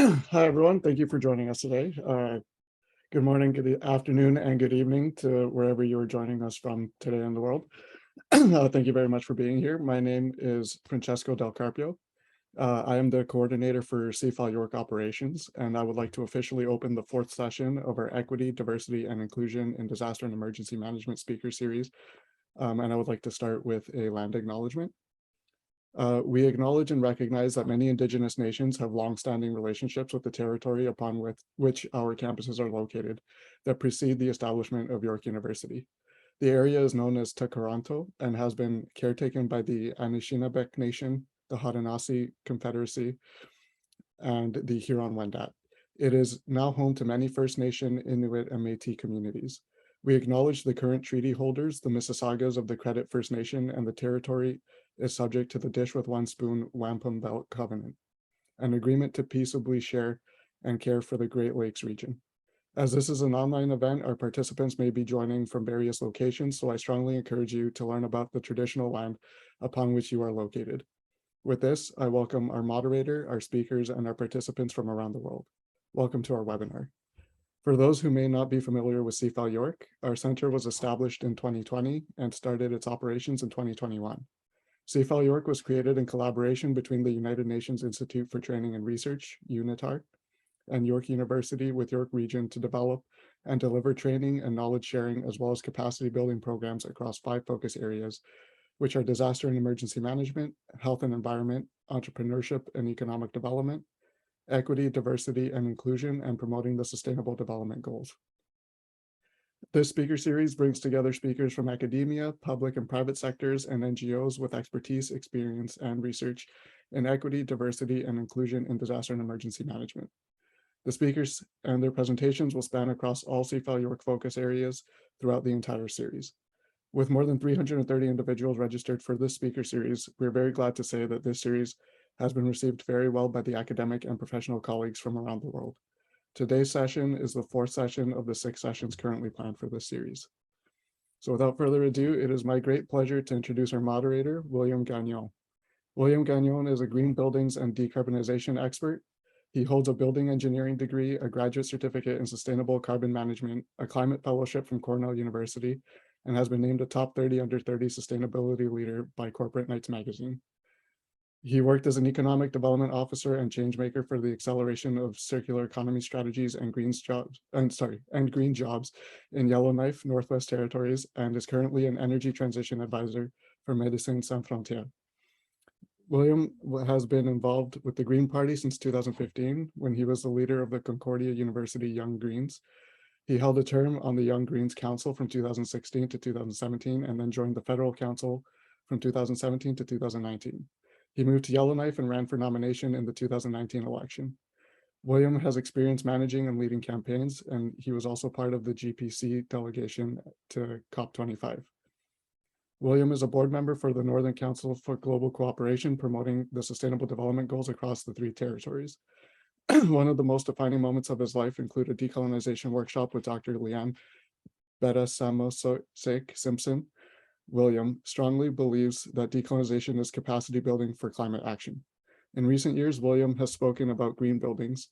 Hi, everyone. Thank you for joining us today. Good morning, good afternoon, and good evening to wherever you are joining us from today in the world. Thank you very much for being here. My name is Francesco Del Carpio. I am the coordinator for CIFAL York operations, and I would like to officially open the fourth session of our Equity, Diversity, and Inclusion in Disaster and Emergency Management speaker series. And I would like to start with a land acknowledgement. We acknowledge and recognize that many Indigenous nations have longstanding relationships with the territory upon which our campuses are located that precede the establishment of York University. The area is known as Takaranto and has been caretaken by the Anishinaabeg Nation, the Haudenosaunee Confederacy, and the Huron-Wendat. It is now home to many First Nation, Inuit, and Métis communities. We acknowledge the current treaty holders, the Mississaugas of the Credit First Nation, and the territory is subject to the Dish with One Spoon Wampum Belt Covenant, an agreement to peaceably share and care for the Great Lakes region. As this is an online event, our participants may be joining from various locations, so I strongly encourage you to learn about the traditional land upon which you are located. With this, I welcome our moderator, our speakers, and our participants from around the world. Welcome to our webinar. For those who may not be familiar with CIFAL York, our center was established in 2020 and started its operations in 2021. CIFAL York was created in collaboration between the United Nations Institute for Training and Research, UNITAR, and York University with York Region to develop and deliver training and knowledge sharing, as well as capacity building programs across 5 focus areas, which are disaster and emergency management, health and environment, entrepreneurship and economic development, equity, diversity, and inclusion, and promoting the Sustainable Development Goals. This speaker series brings together speakers from academia, public and private sectors, and NGOs with expertise, experience, and research in equity, diversity, and inclusion in disaster and emergency management. The speakers and their presentations will span across all CIFAL York focus areas throughout the entire series. With more than 330 individuals registered for this speaker series, we're very glad to say that this series has been received very well by the academic and professional colleagues from around the world. Today's session is the 4th session of the 6 sessions currently planned for this series. So without further ado, it is my great pleasure to introduce our moderator, William Gagnon. William Gagnon is a green buildings and decarbonization expert. He holds a building engineering degree, a graduate certificate in sustainable carbon management, a climate fellowship from Cornell University, and has been named a top 30 under 30 sustainability leader by Corporate Knights magazine. He worked as an economic development officer and change maker for the acceleration of circular economy strategies and green jobs in Yellowknife, Northwest Territories, and is currently an energy transition advisor for Médicins Sans Frontières. William has been involved with the Green Party since 2015, when he was the leader of the Concordia University Young Greens. He held a term on the Young Greens Council from 2016 to 2017, and then joined the Federal Council from 2017 to 2019. He moved to Yellowknife and ran for nomination in the 2019 election. William has experience managing and leading campaigns, and he was also part of the GPC delegation to COP25. William is a board member for the Northern Council for Global Cooperation, promoting the Sustainable Development Goals across the 3 territories. One of the most defining moments of his life include a decolonization workshop with Dr. Leanne Betta-Samosek Simpson. William strongly believes that decolonization is capacity building for climate action. In recent years, William has spoken about green buildings,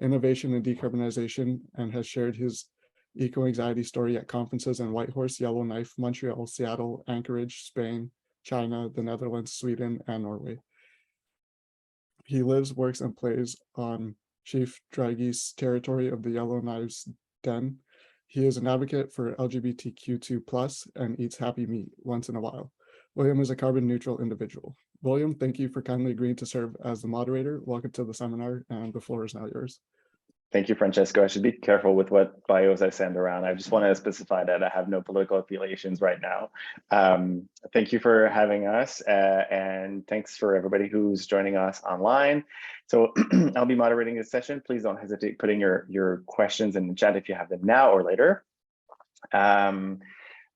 innovation and decarbonization, and has shared his eco-anxiety story at conferences in Whitehorse, Yellowknife, Montreal, Seattle, Anchorage, Spain, China, the Netherlands, Sweden, and Norway. He lives, works, and plays on Chief Dragi's territory of the Yellowknives Den. He is an advocate for LGBTQ2+ and eats happy meat once in a while. William is a carbon neutral individual. William, thank you for kindly agreeing to serve as the moderator. Welcome to the seminar, and the floor is now yours. Thank you, Francesco. I should be careful with what bios I send around. I just want to specify that I have no political affiliations right now. Thank you for having us, and thanks for everybody who's joining us online. So I'll be moderating this session. Please don't hesitate putting your questions in the chat if you have them now or later.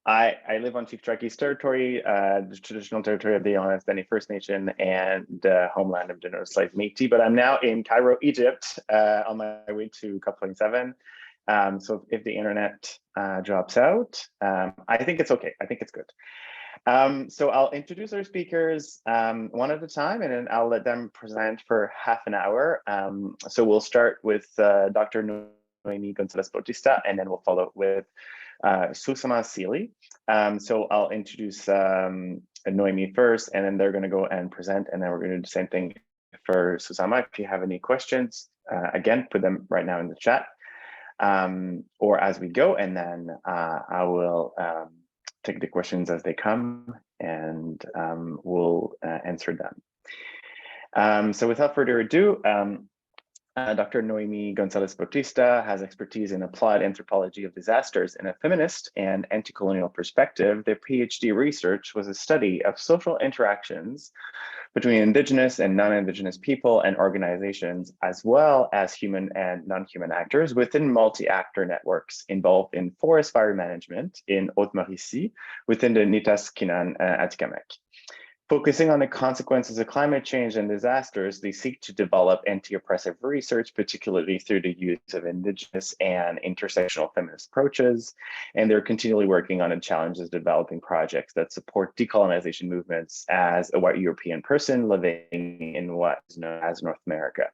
I live on Chief Dragi's territory, the traditional territory of the Haudenosaunee First Nation and homeland of the Slave Métis, but I'm now in Cairo, Egypt, on my way to COP27. So if the internet drops out, I think it's okay. I think it's good. So I'll introduce our speakers one at a time, and then I'll let them present for half an hour. So we'll start with Dr. Noémie Gonzalez Bautista, and then we'll follow with Susamma Seeley. So I'll introduce Noémie first, and then they're going to go and present, and then we're going to do the same thing for Susamma. If you have any questions, again, put them right now in the chat, or as we go, and then I will take the questions as they come, and we'll answer them. So without further ado, Dr. Noémie Gonzalez Bautista has expertise in applied anthropology of disasters in a feminist and anti-colonial perspective. Their PhD research was a study of social interactions between Indigenous and non-Indigenous people and organizations, as well as human and non-human actors within multi-actor networks involved in forest fire management in Haute-Mauricie within the Nitaskinan Atikamekw. Focusing on the consequences of climate change and disasters, they seek to develop anti-oppressive research, particularly through the use of Indigenous and intersectional feminist approaches. And they're continually working on the challenges developing projects that support decolonization movements as a white European person living in what is known as North America.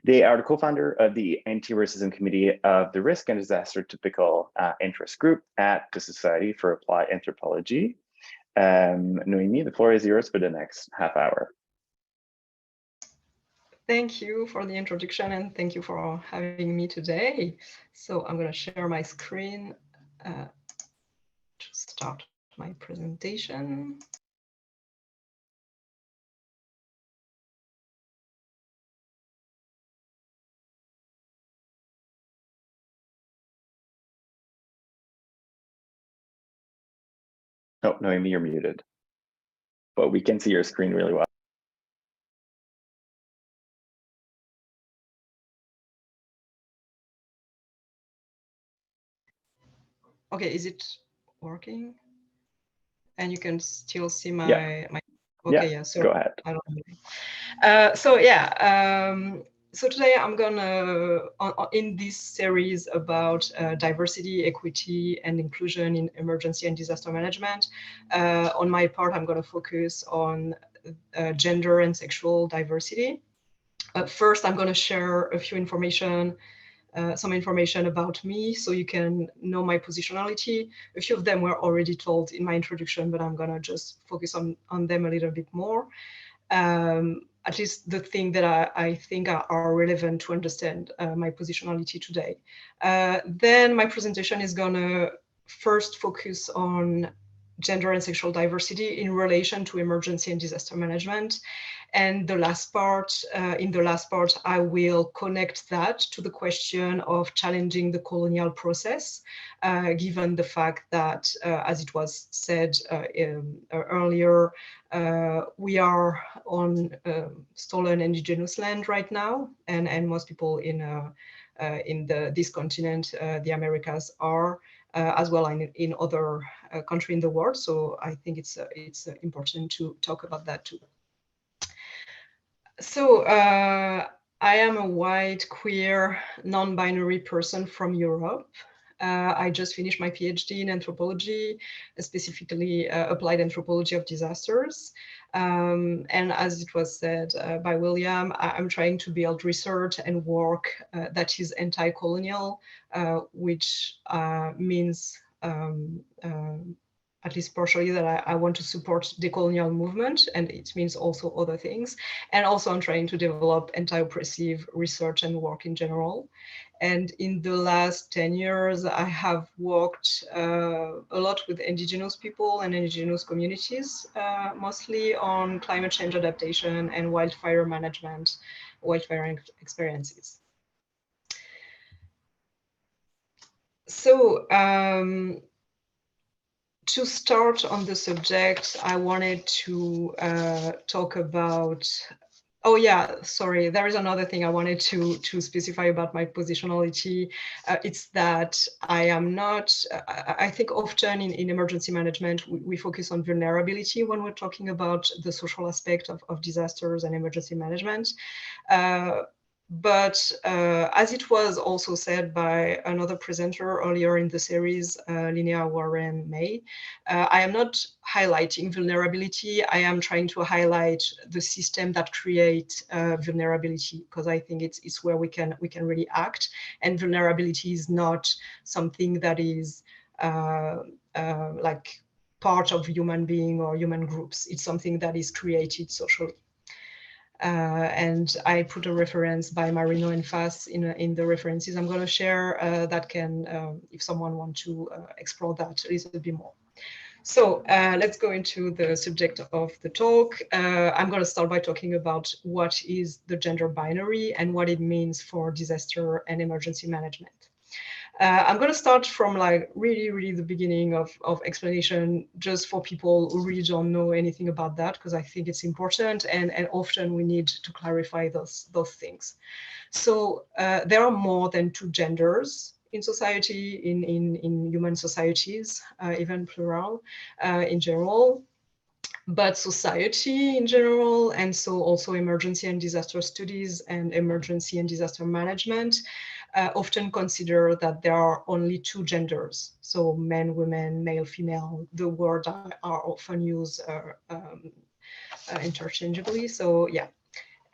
They are the co-founder of the Anti-Racism Committee of the Risk and Disaster Typical Interest Group at the Society for Applied Anthropology. Noémie, the floor is yours for the next half hour. Thank you for the introduction, and thank you for having me today. So I'm going to share my screen to start my presentation. Oh, Noémie, you're muted, but we can see your screen really well. Okay, is it working? And you can still see my, yeah. Okay, yeah, so go ahead. I don't know. So today I'm gonna, in this series about diversity, equity, and inclusion in emergency and disaster management, on my part, I'm gonna focus on gender and sexual diversity. First, I'm gonna share a few information, some information about me so you can know my positionality. A few of them were already told in my introduction, but I'm gonna just focus on them a little bit more. At least the thing that I think are relevant to understand my positionality today. Then my presentation is gonna first focus on gender and sexual diversity in relation to emergency and disaster management. And the last part, in the last part, I will connect that to the question of challenging the colonial process, given the fact that, as it was said earlier, we are on stolen indigenous land right now, and most people in this continent, the Americas, are, as well in other countries in the world. So I think it's important to talk about that too. So I am a white, queer, non-binary person from Europe. I just finished my PhD in anthropology, specifically applied anthropology of disasters. And as it was said by William, I'm trying to build research and work that is anti-colonial, which means at least partially that I want to support decolonial movement, and it means also other things. And also I'm trying to develop anti-oppressive research and work in general. And in the last 10 years, I have worked a lot with indigenous people and indigenous communities, mostly on climate change adaptation and wildfire management, wildfire experiences. So, to start on the subject, I wanted to talk about, oh yeah, sorry, there is another thing I wanted to specify about my positionality. It's that I am not, I think often in emergency management, we focus on vulnerability when we're talking about the social aspect of disasters and emergency management. But as it was also said by another presenter earlier in the series, Linnea Warren May, I am not highlighting vulnerability. I am trying to highlight the system that create vulnerability, because I think it's where we can really act. And vulnerability is not something that is like part of human being or human groups. It's something that is created socially. And I put a reference by Marino and Fass in the references I'm going to share that can, if someone wants to explore that a little bit more. So let's go into the subject of the talk. I'm going to start by talking about what is the gender binary and what it means for disaster and emergency management. I'm going to start from like really the beginning of explanation, just for people who really don't know anything about that, because I think it's important, and often we need to clarify those things. So there are more than two genders in society, in human societies, even plural in general. But society in general, and so also emergency and disaster studies and emergency and disaster management, often consider that there are only two genders. So men, women, male, female, the words are often used interchangeably. So yeah.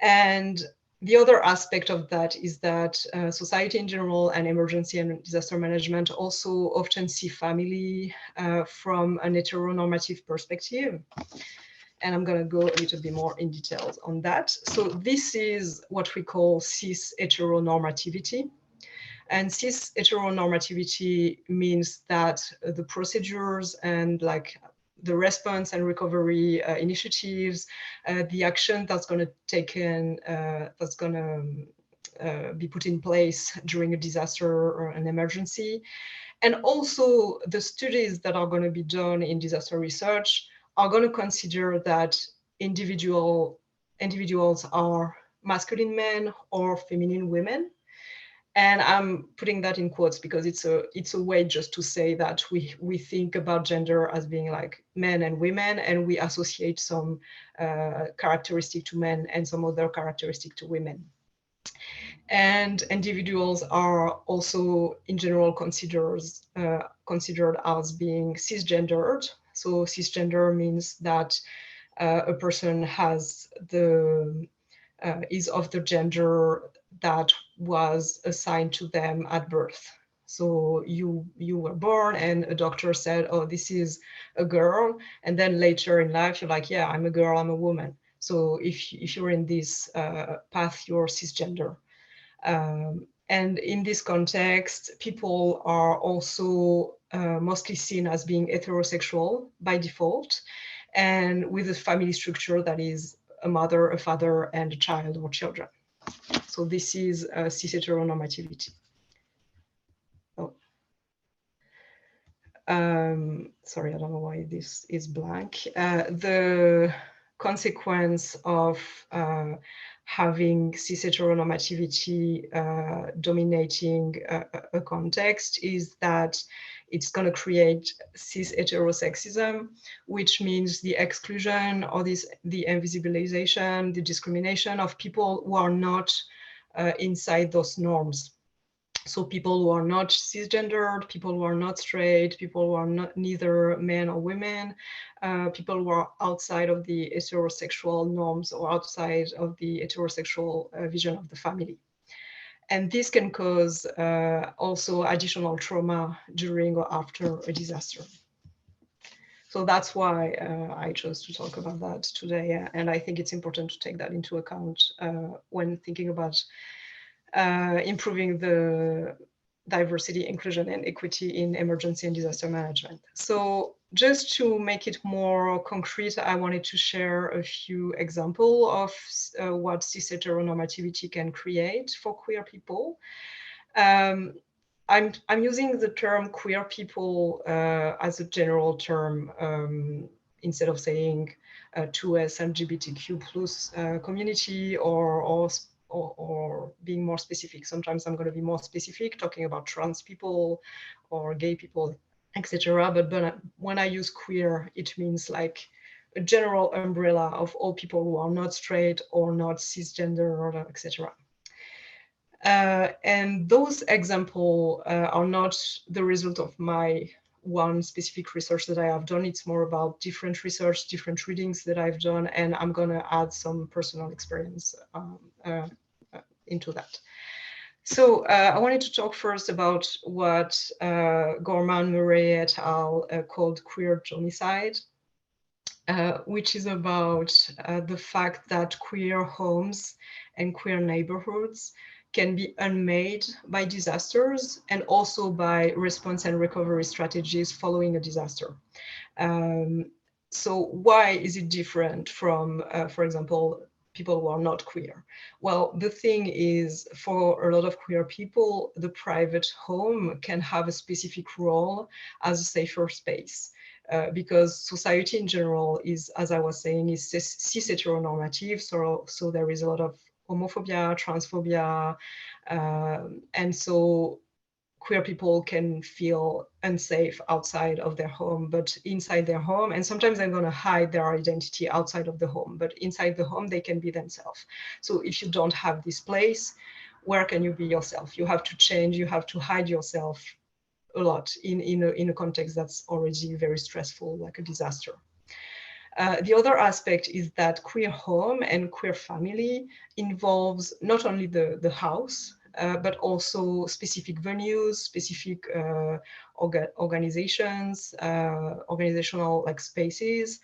And the other aspect of that is that society in general and emergency and disaster management also often see family from an heteronormative perspective. And I'm going to go a little bit more in details on that. So this is what we call cis heteronormativity. And cis heteronormativity means that the procedures and like the response and recovery initiatives, the action that's going to taken, that's going to be put in place during a disaster or an emergency, and also the studies that are going to be done in disaster research are going to consider that individuals are masculine men or feminine women. And I'm putting that in quotes because it's a way just to say that we think about gender as being like men and women, and we associate some characteristic to men and some other characteristic to women. And individuals are also in general considered as being cisgendered. So cisgender means that a person has is of the gender that was assigned to them at birth. So you were born and a doctor said, oh, this is a girl. And then later in life, you're like, yeah, I'm a girl, I'm a woman. So if you're in this path, you're cisgender. And in this context, people are also mostly seen as being heterosexual by default, and with a family structure that is a mother, a father, and a child or children. So this is cis heteronormativity. Oh. Sorry, I don't know why this is blank. The consequence of having cis heteronormativity dominating a context is that it's going to create cis heterosexism, which means the exclusion or the invisibilization, the discrimination of people who are not inside those norms. So people who are not cisgendered, people who are not straight, people who are not neither men or women, people who are outside of the heterosexual norms or outside of the heterosexual vision of the family. And this can cause also additional trauma during or after a disaster. So that's why I chose to talk about that today. And I think it's important to take that into account when thinking about improving the diversity, inclusion, and equity in emergency and disaster management. So just to make it more concrete, I wanted to share a few examples of what cis heteronormativity can create for queer people. I'm using the term queer people as a general term instead of saying 2S LGBTQ plus community or being more specific. Sometimes I'm going to be more specific, talking about trans people or gay people, etc. But when I use queer, it means like a general umbrella of all people who are not straight or not cisgender, or etc. And those examples are not the result of my one specific research that I have done. It's more about different research, different readings that I've done, and I'm going to add some personal experience into that. So I wanted to talk first about what Gorman, Murray et al. Called queer genocide, which is about the fact that queer homes and queer neighborhoods can be unmade by disasters and also by response and recovery strategies following a disaster. So why is it different from, for example, people who are not queer? Well, the thing is, for a lot of queer people, the private home can have a specific role as a safer space. Because society in general is, as I was saying, is cis heteronormative. So there is a lot of homophobia, transphobia, and so queer people can feel unsafe outside of their home, but inside their home, and sometimes they're going to hide their identity outside of the home, but inside the home they can be themselves. So if you don't have this place, where can you be yourself? You have to change, you have to hide yourself a lot in a context that's already very stressful, like a disaster. The other aspect is that queer home and queer family involves not only the house, but also specific venues, specific organizations, organizational like spaces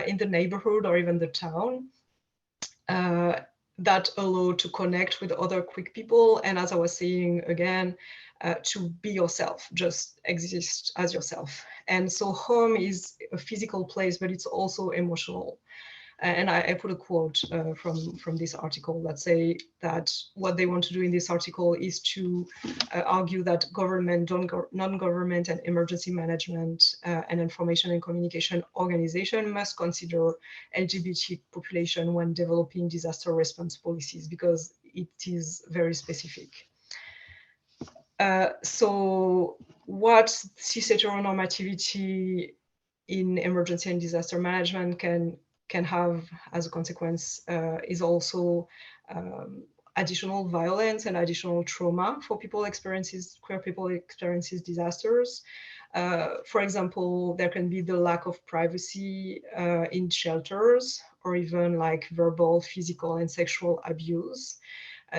in the neighborhood or even the town that allow to connect with other queer people. And as I was saying again, to be yourself, just exist as yourself. And so home is a physical place, but it's also emotional. And I put a quote from this article that say that what they want to do in this article is to argue that government, non-government and emergency management and information and communication organization must consider LGBT population when developing disaster response policies, because it is very specific. So what cis heteronormativity in emergency and disaster management can have as a consequence is also additional violence and additional trauma for queer people experiences disasters. For example, there can be the lack of privacy in shelters, or even like verbal, physical, and sexual abuse.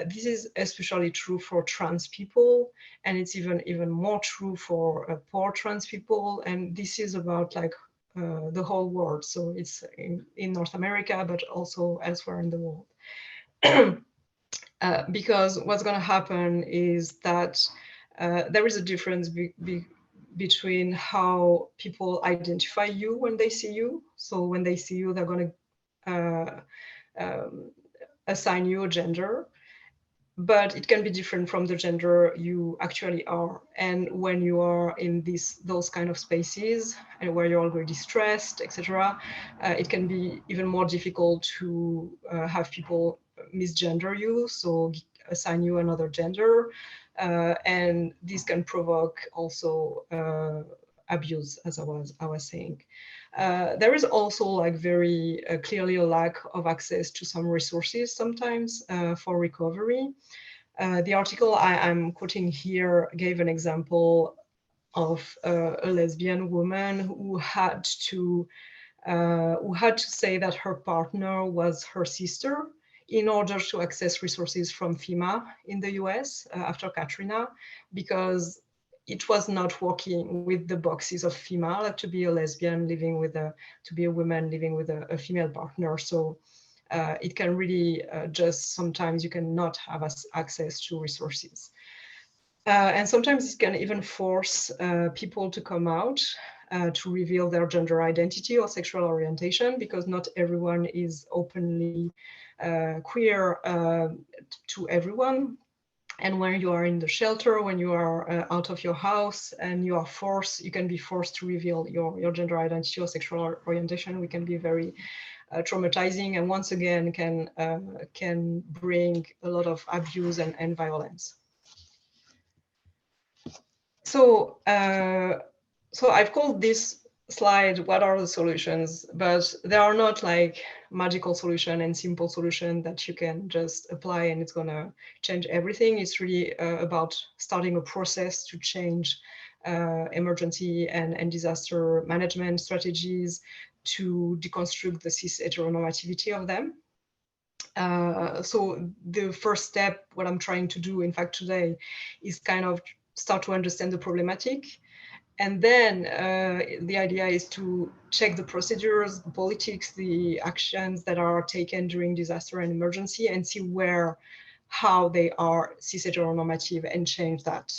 This is especially true for trans people, and it's even more true for poor trans people. And this is about like the whole world. So it's in North America, but also elsewhere in the world. Because what's going to happen is that there is a difference between how people identify you when they see you. So when they see you, they're going to assign you a gender, but it can be different from the gender you actually are. And when you are in those kind of spaces and where you're already stressed, etc., it can be even more difficult to have people misgender you, so assign you another gender, and this can provoke also abuse, as I was saying. There is also like very clearly a lack of access to some resources sometimes for recovery. The article I'm quoting here gave an example of a lesbian woman who had to say that her partner was her sister in order to access resources from FEMA in the US after Katrina, because it was not working with the boxes of FEMA, like to be a lesbian living with to be a woman living with a female partner. So it can really just sometimes you cannot have access to resources. And sometimes it can even force people to come out to reveal their gender identity or sexual orientation, because not everyone is openly queer to everyone. And when you are in the shelter, when you are out of your house and you can be forced to reveal your gender identity or sexual orientation, we can be very traumatizing, and once again can bring a lot of abuse and violence. So I've called this slide, what are the solutions? But there are not like magical solution and simple solution that you can just apply and it's gonna change everything. It's really about starting a process to change emergency and disaster management strategies, to deconstruct the cis heteronormativity of them. So the first step, what I'm trying to do, in fact, today, is kind of start to understand the problematic. And then the idea is to check the procedures, the politics, the actions that are taken during disaster and emergency and see how they are cis heteronormative and change that.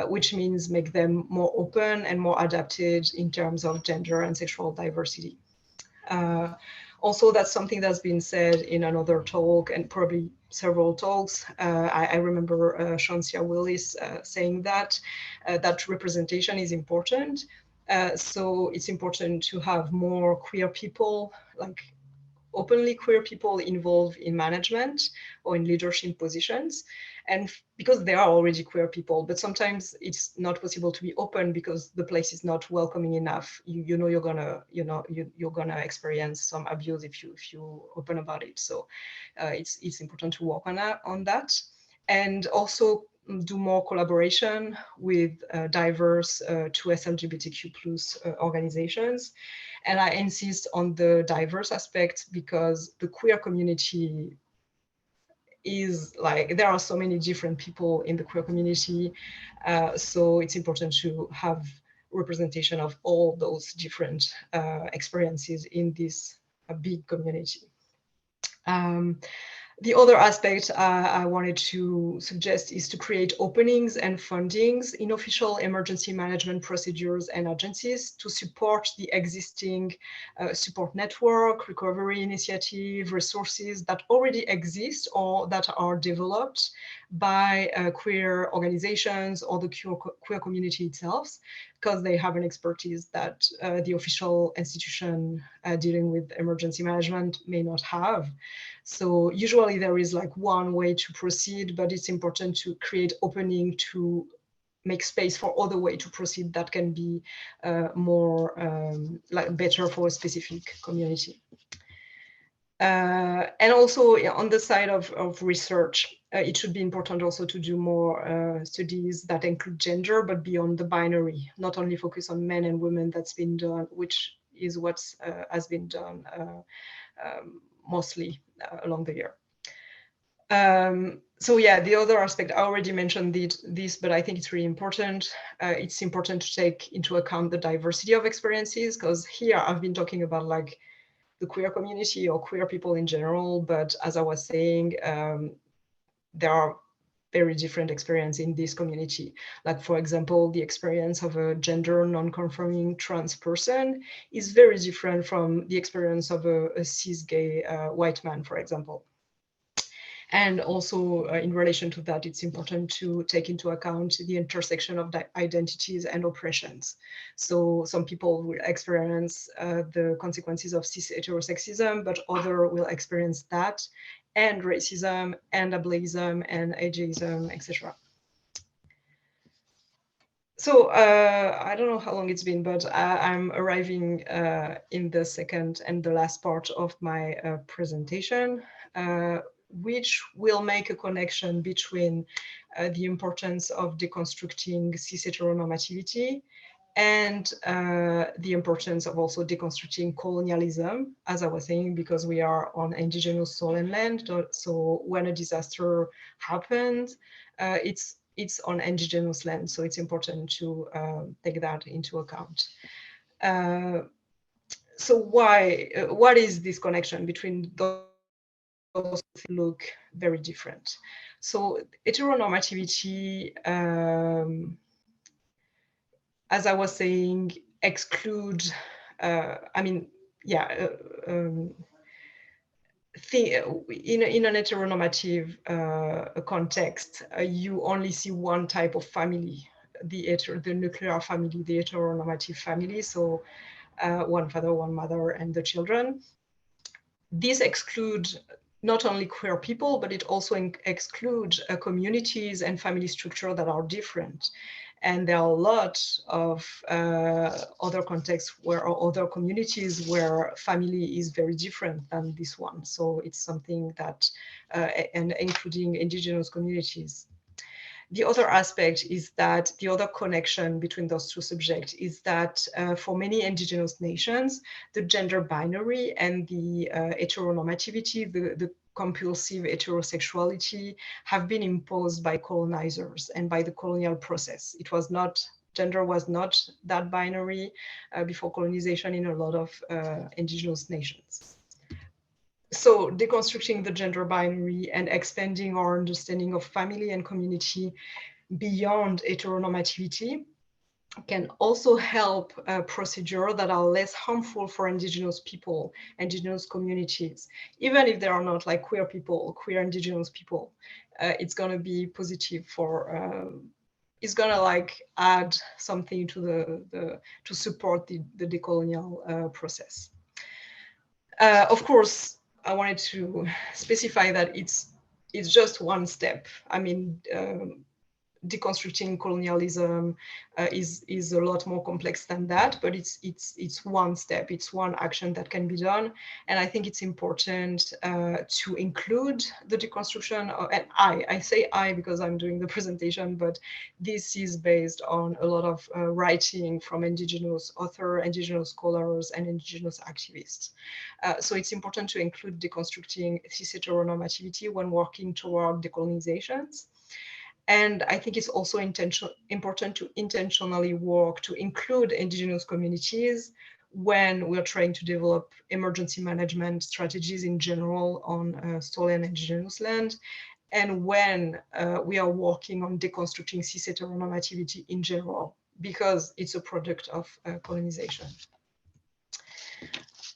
Which means make them more open and more adapted in terms of gender and sexual diversity. Also, that's something that's been said in another talk and probably several talks. I remember Shansia Willis saying that representation is important. So it's important to have more queer people, like openly queer people involved in management or in leadership positions. And because there are already queer people, but sometimes it's not possible to be open because the place is not welcoming enough. You know you're gonna experience some abuse if you open about it. So it's important to work on that, and also do more collaboration with diverse 2S LGBTQ+ organizations. And I insist on the diverse aspect because the queer community is like, there are so many different people in the queer community. So it's important to have representation of all those different experiences in this big community. The other aspect I wanted to suggest is to create openings and fundings in official emergency management procedures and agencies to support the existing support network, recovery initiative, resources that already exist or that are developed by queer organizations or the queer community itself, because they have an expertise that the official institution dealing with emergency management may not have. So usually there is like one way to proceed, but it's important to create opening to make space for other way to proceed that can be more like better for a specific community. And also on the side of research, it should be important also to do more studies that include gender, but beyond the binary, not only focus on men and women. That's been done, which is what has been done mostly along the year. So yeah, the other aspect, I already mentioned this, but I think it's really important. It's important to take into account the diversity of experiences, because here I've been talking about like the queer community or queer people in general, but as I was saying, there are very different experiences in this community. Like, for example, the experience of a gender non-conforming trans person is very different from the experience of a cis gay white man, for example. And also in relation to that, it's important to take into account the intersection of identities and oppressions. So some people will experience the consequences of cis heterosexism, but others will experience that and racism and ableism and ageism, etc. So I don't know how long it's been, but I'm arriving in the second and the last part of my presentation, which will make a connection between the importance of deconstructing cis heteronormativity and the importance of also deconstructing colonialism, as I was saying, because we are on indigenous soil and land. So when a disaster happens, it's on indigenous land. So it's important to take that into account. So what is this connection between those look very different? So heteronormativity, as I was saying, exclude, I mean, yeah, in an heteronormative context, you only see one type of family, the nuclear family, the heteronormative family. So one father, one mother, and the children. This excludes not only queer people, but it also excludes communities and family structure that are different. And there are a lot of other contexts where, or other communities where family is very different than this one. So it's something that, and including indigenous communities. The other aspect is that the other connection between those two subjects is that for many indigenous nations, the gender binary and the heteronormativity, the compulsive heterosexuality have been imposed by colonizers and by the colonial process. It was not, gender was not that binary before colonization in a lot of indigenous nations. So deconstructing the gender binary and expanding our understanding of family and community beyond heteronormativity can also help procedures that are less harmful for indigenous people, indigenous communities. Even if they are not like queer people, queer indigenous people, it's going to be positive for, it's going to like add something to to support the decolonial process. Of course, I wanted to specify that it's just one step. I mean, deconstructing colonialism is a lot more complex than that, but it's one step, it's one action that can be done. And I think it's important to include the deconstruction of, and I say I because I'm doing the presentation, but this is based on a lot of writing from indigenous authors, indigenous scholars, and indigenous activists. So it's important to include deconstructing cis heteronormativity when working toward decolonizations. And I think it's also important to intentionally work to include indigenous communities when we're trying to develop emergency management strategies in general on stolen indigenous land, and when we are working on deconstructing cis heteronormativity in general, because it's a product of colonization.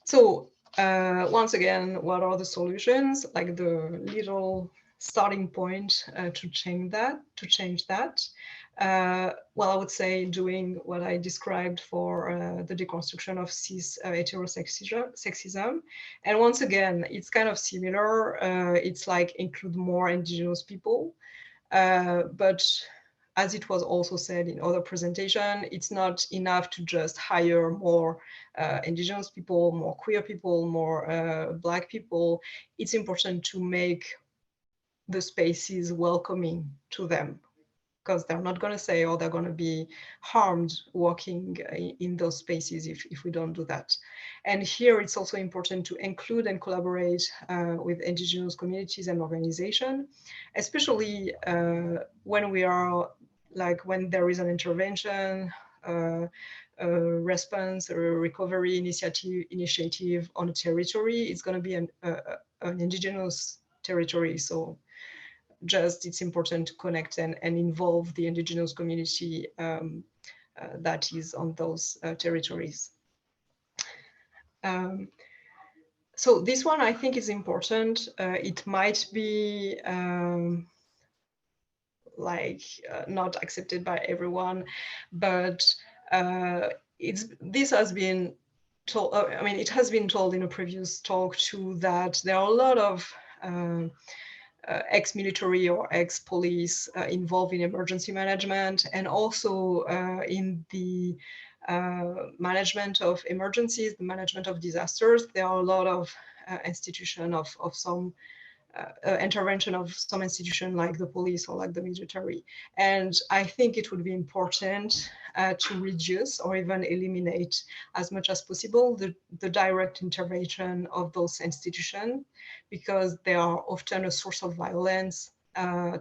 So once again, what are the solutions? Like the little starting point to change that. Well, I would say doing what I described for the deconstruction of cis heterosexism. And once again, it's kind of similar. It's like include more indigenous people, but as it was also said in other presentation, it's not enough to just hire more indigenous people, more queer people, more Black people. It's important to make the spaces welcoming to them, because they're not going to say, or they're going to be harmed working in those spaces if we don't do that. And here it's also important to include and collaborate with indigenous communities and organizations, especially when we are, like when there is an intervention, a response or a recovery initiative on a territory. It's going to be an indigenous territory. So just it's important to connect and involve the indigenous community that is on those territories. So this one I think is important. It might be not accepted by everyone, but this has been told, I mean, it has been told in a previous talk too, that there are a lot of ex-military or ex-police involved in emergency management, and also in the management of emergencies, the management of disasters. There are a lot of institutions of some intervention of some institution like the police or like the military. And I think it would be important to reduce or even eliminate as much as possible the direct intervention of those institutions, because they are often a source of violence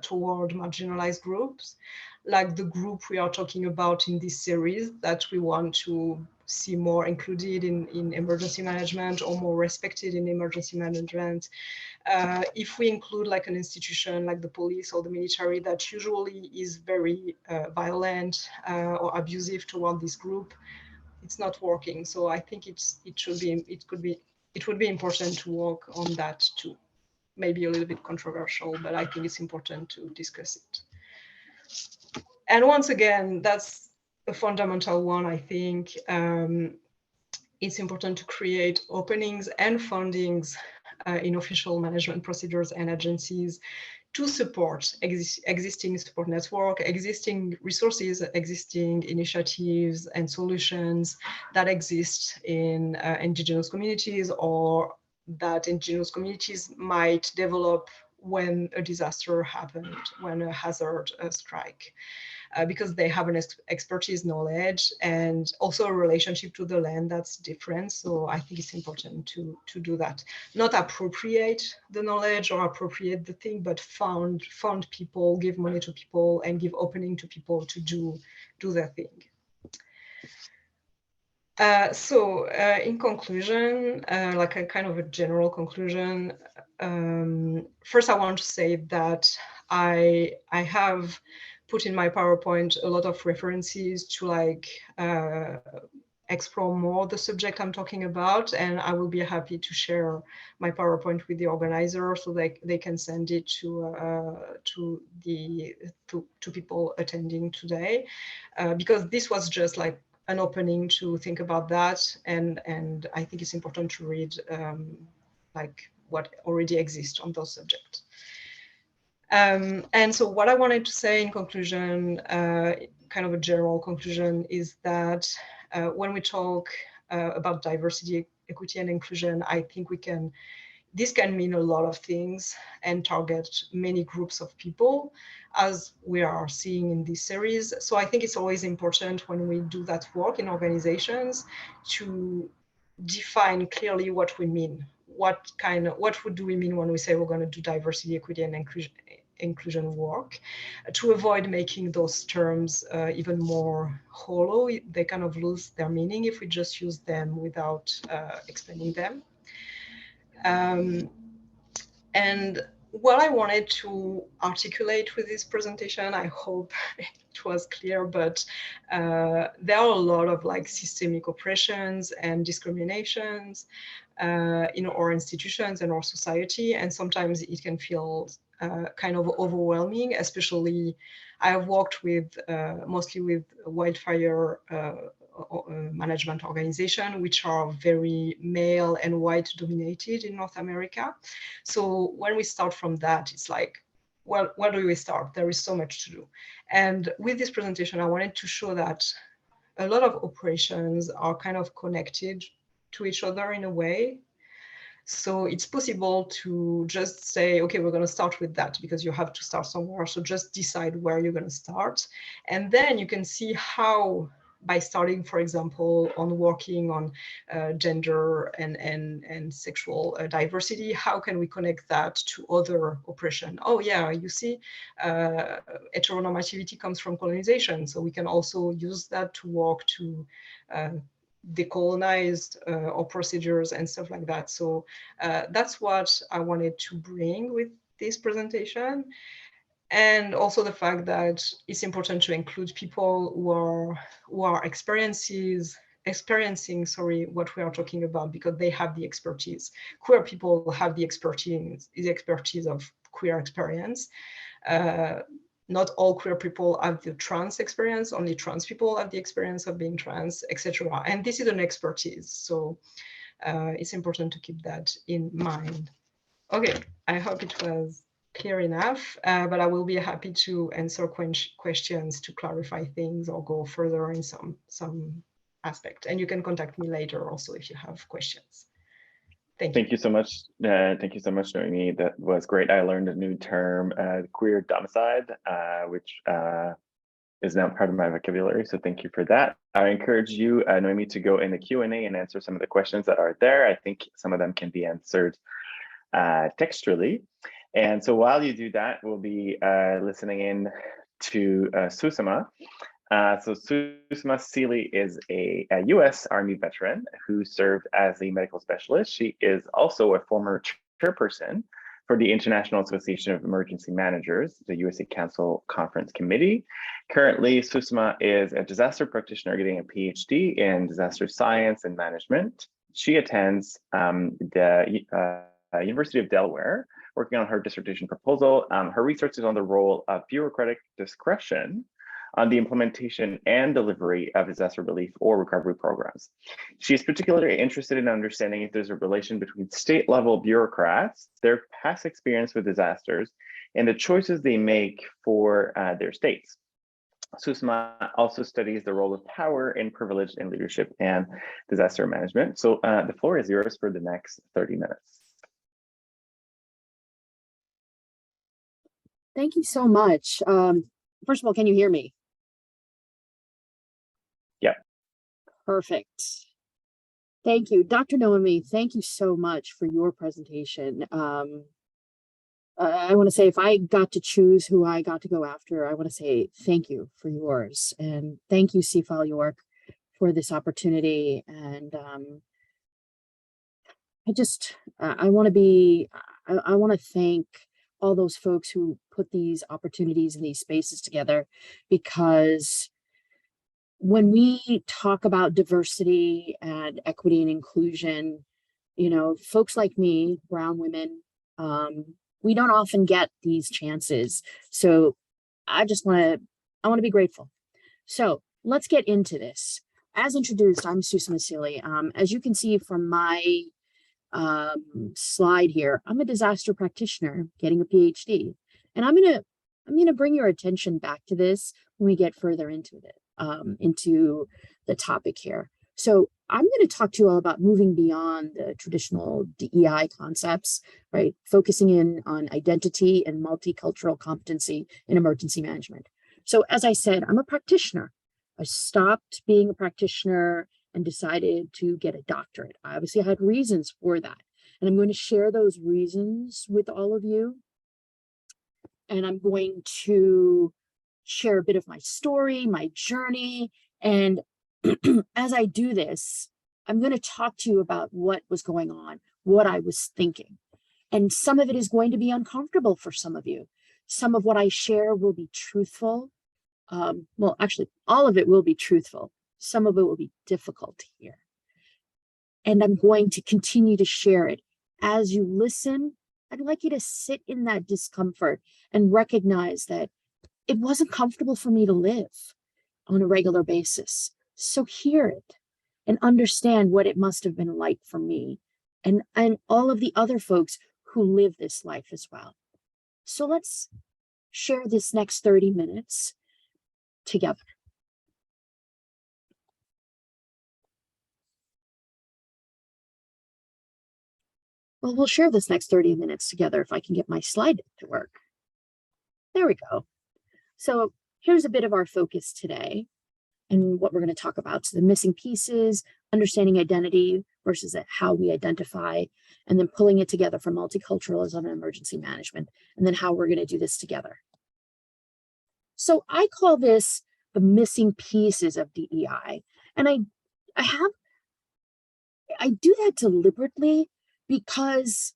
toward marginalized groups, like the group we are talking about in this series that we want to see more included in emergency management or more respected in emergency management. If we include like an institution like the police or the military that usually is very violent or abusive toward this group, it's not working. So I think it would be important to work on that too. Maybe a little bit controversial, but I think it's important to discuss it. And once again, that's a fundamental one, I think. It's important to create openings and fundings in official management procedures and agencies to support existing support network, existing resources, existing initiatives and solutions that exist in indigenous communities, or that indigenous communities might develop when a disaster happened, when a hazard strike. Because they have an expertise, knowledge, and also a relationship to the land that's different. So I think it's important to do that. Not appropriate the knowledge or appropriate the thing, but fund people, give money to people, and give opening to people to do their thing. In conclusion, like a kind of a general conclusion, first I want to say that I have put in my PowerPoint a lot of references to like explore more the subject I'm talking about, and I will be happy to share my PowerPoint with the organizer so they can send it to people attending today, because this was just like an opening to think about that, and I think it's important to read like what already exists on those subjects. And so what I wanted to say in conclusion, kind of a general conclusion, is that when we talk about diversity, equity, and inclusion, I think this can mean a lot of things and target many groups of people, as we are seeing in this series. So I think it's always important when we do that work in organizations to define clearly what we mean. What do we mean when we say we're going to do diversity, equity, and inclusion work, to avoid making those terms even more hollow. They kind of lose their meaning if we just use them without explaining them. And what I wanted to articulate with this presentation, I hope it was clear, but there are a lot of like systemic oppressions and discriminations in our institutions and our society, and sometimes it can feel kind of overwhelming. Especially, I have worked with mostly with wildfire management organization, which are very male and white dominated in North America. So when we start from that, it's like, well, where do we start? There is so much to do. And with this presentation, I wanted to show that a lot of operations are kind of connected to each other in a way. So it's possible to just say, okay, we're going to start with that, because you have to start somewhere. So just decide where you're going to start. And then you can see how, by starting, for example, on working on gender and sexual diversity, how can we connect that to other oppression? Oh yeah, you see, heteronormativity comes from colonization. So we can also use that to work to decolonized or procedures and stuff like that. So that's what I wanted to bring with this presentation. And also the fact that it's important to include people who are experiencing what we are talking about, because they have the expertise. Queer people have the expertise of queer experience. Not all queer people have the trans experience, only trans people have the experience of being trans, etc. And this is an expertise. So it's important to keep that in mind. Okay, I hope it was clear enough, but I will be happy to answer questions to clarify things or go further in some aspect. And you can contact me later also if you have questions. Thank you so much. Thank you so much, Noémie. That was great. I learned a new term, queer domicide, which is now part of my vocabulary. So thank you for that. I encourage you, Noémie, to go in the Q&A and answer some of the questions that are there. I think some of them can be answered textually. And so while you do that, we'll be listening in to Susamma. So Susamma Seeley is a US Army veteran who served as a medical specialist. She is also a former chairperson for the International Association of Emergency Managers, the USA Council Conference Committee. Currently, Susamma is a disaster practitioner getting a PhD in disaster science and management. She attends the University of Delaware, working on her dissertation proposal. Her research is on the role of bureaucratic discretion on the implementation and delivery of disaster relief or recovery programs. She is particularly interested in understanding if there's a relation between state-level bureaucrats, their past experience with disasters, and the choices they make for their states. Susamma also studies the role of power and privilege in leadership and disaster management. So the floor is yours for the next 30 minutes. Thank you so much. First of all, can you hear me? Yeah. Perfect. Thank you. Dr. Noémie, thank you so much for your presentation. I want to say, if I got to choose who I got to go after, I want to say thank you for yours. And thank you, CIFAL York, for this opportunity. And I want to thank all those folks who put these opportunities and these spaces together, because when we talk about diversity and equity and inclusion, you know, folks like me, brown women, we don't often get these chances. So I want to be grateful. So let's get into this. As introduced, I'm Susamma Seeley. As you can see from my slide here, I'm a disaster practitioner getting a PhD, and I'm gonna bring your attention back to this when we get further into it, into the topic here. So I'm going to talk to you all about moving beyond the traditional DEI concepts, right? Focusing in on identity and multicultural competency in emergency management. So as I said, I'm a practitioner. I stopped being a practitioner and decided to get a doctorate. I obviously had reasons for that. And I'm going to share those reasons with all of you. And I'm going to share a bit of my story, my journey. And as I do this, I'm going to talk to you about what was going on, what I was thinking. And some of it is going to be uncomfortable for some of you. Some of what I share will be truthful. Well, actually, all of it will be truthful. Some of it will be difficult to hear. And I'm going to continue to share it. As you listen, I'd like you to sit in that discomfort and recognize that it wasn't comfortable for me to live on a regular basis. So hear it and understand what it must have been like for me and all of the other folks who live this life as well. So let's share this next 30 minutes together. Well, we'll share this next 30 minutes together if I can get my slide to work. There we go. So here's a bit of our focus today and what we're going to talk about. So the missing pieces, understanding identity versus how we identify, and then pulling it together for multiculturalism and emergency management, and then how we're going to do this together. So I call this the missing pieces of DEI. And I do that deliberately because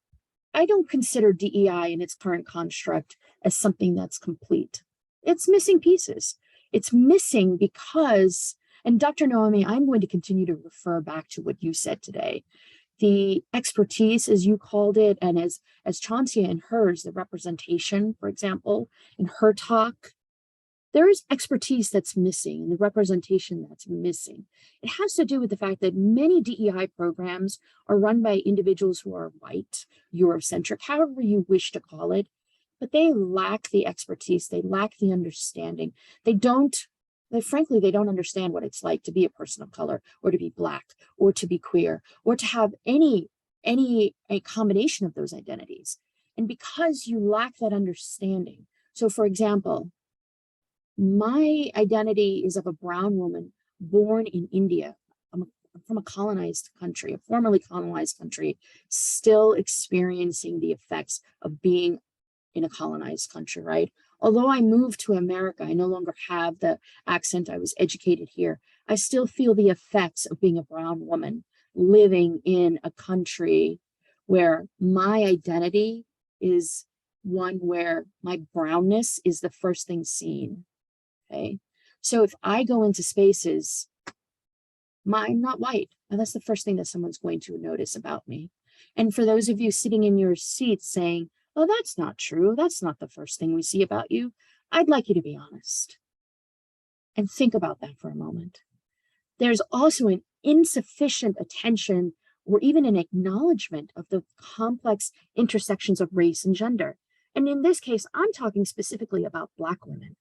I don't consider DEI in its current construct as something that's complete. It's missing pieces. It's missing because, and Dr. Noémie, I'm going to continue to refer back to what you said today. The expertise, as you called it, and as Chauncey in hers, the representation, for example, in her talk, there is expertise that's missing and the representation that's missing. It has to do with the fact that many DEI programs are run by individuals who are white, Eurocentric, however you wish to call it, but they lack the expertise, they lack the understanding. Frankly, they don't understand what it's like to be a person of color, or to be Black, or to be queer, or to have a combination of those identities. And because you lack that understanding, so for example, my identity is of a brown woman born in India. I'm from a colonized country, a formerly colonized country, still experiencing the effects of being in a colonized country, right? Although I moved to America, I no longer have the accent. I was educated here. I still feel the effects of being a brown woman living in a country where my identity is one where my brownness is the first thing seen. Okay, so if I go into spaces, I'm not white, and that's the first thing that someone's going to notice about me. And for those of you sitting in your seats saying, oh, that's not true, that's not the first thing we see about you, I'd like you to be honest. And think about that for a moment. There's also an insufficient attention or even an acknowledgement of the complex intersections of race and gender. And in this case, I'm talking specifically about Black women.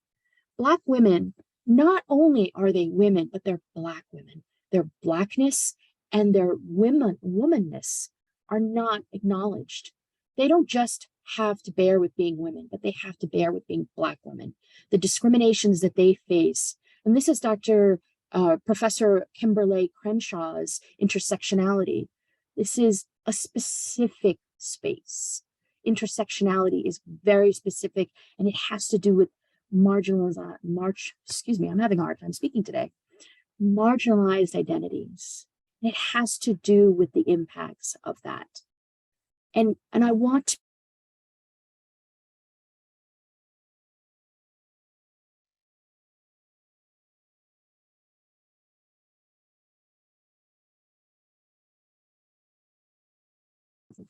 Black women, not only are they women, but they're Black women. Their Blackness and their womanness are not acknowledged. They don't just have to bear with being women, but they have to bear with being Black women. The discriminations that they face, and this is Professor Kimberly Crenshaw's intersectionality. This is a specific space. Intersectionality is very specific, and it has to do with I'm having a hard time speaking today. Marginalized identities. It has to do with the impacts of that. And I want to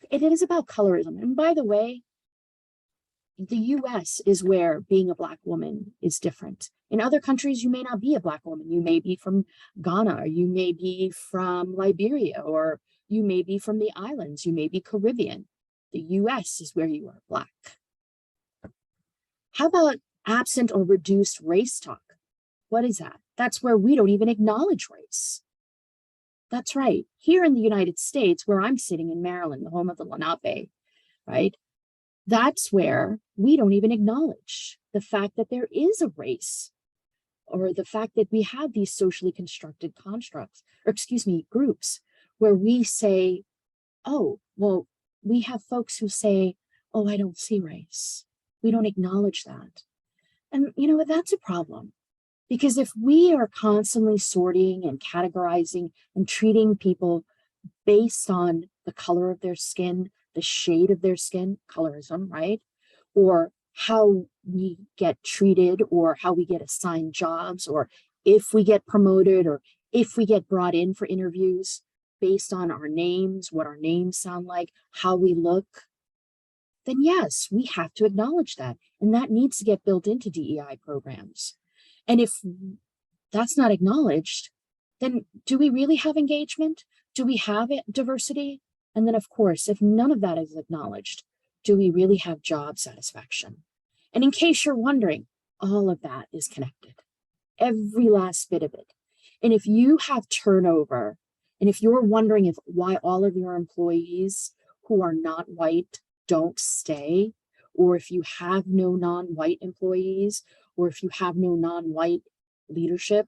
it is about colorism. And by the way, the US is where being a Black woman is different. In other countries, you may not be a Black woman. You may be from Ghana, or you may be from Liberia, or you may be from the islands, you may be Caribbean. The US is where you are Black. How about absent or reduced race talk? What is that? That's where we don't even acknowledge race. That's right. Here in the United States, where I'm sitting in Maryland, the home of the Lenape, right? That's where we don't even acknowledge the fact that there is a race, or the fact that we have these socially constructed constructs, or groups, where we say, oh, well, we have folks who say, oh, I don't see race. We don't acknowledge that. And you know what, that's a problem. Because if we are constantly sorting and categorizing and treating people based on the color of their skin, the shade of their skin, colorism, right? Or how we get treated, or how we get assigned jobs, or if we get promoted, or if we get brought in for interviews based on our names, what our names sound like, how we look, then yes, we have to acknowledge that. And that needs to get built into DEI programs. And if that's not acknowledged, then do we really have engagement? Do we have diversity? And then, of course, if none of that is acknowledged, do we really have job satisfaction? And in case you're wondering, all of that is connected, every last bit of it. And if you have turnover, and if you're wondering why all of your employees who are not white don't stay, or if you have no non-white employees, or if you have no non-white leadership,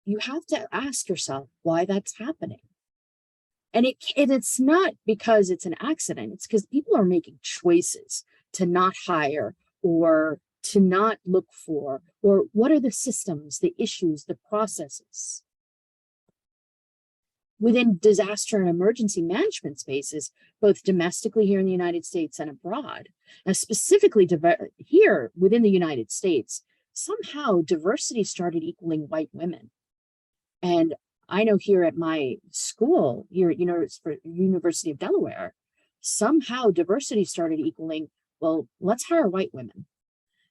you have to ask yourself why that's happening. And it's not because it's an accident, it's because people are making choices to not hire, or to not look for, or what are the systems, the issues, the processes. Within disaster and emergency management spaces, both domestically here in the United States and abroad, now specifically here within the United States, somehow diversity started equaling white women. And I know here at my school, here at University of Delaware, somehow diversity started equaling, well, let's hire white women.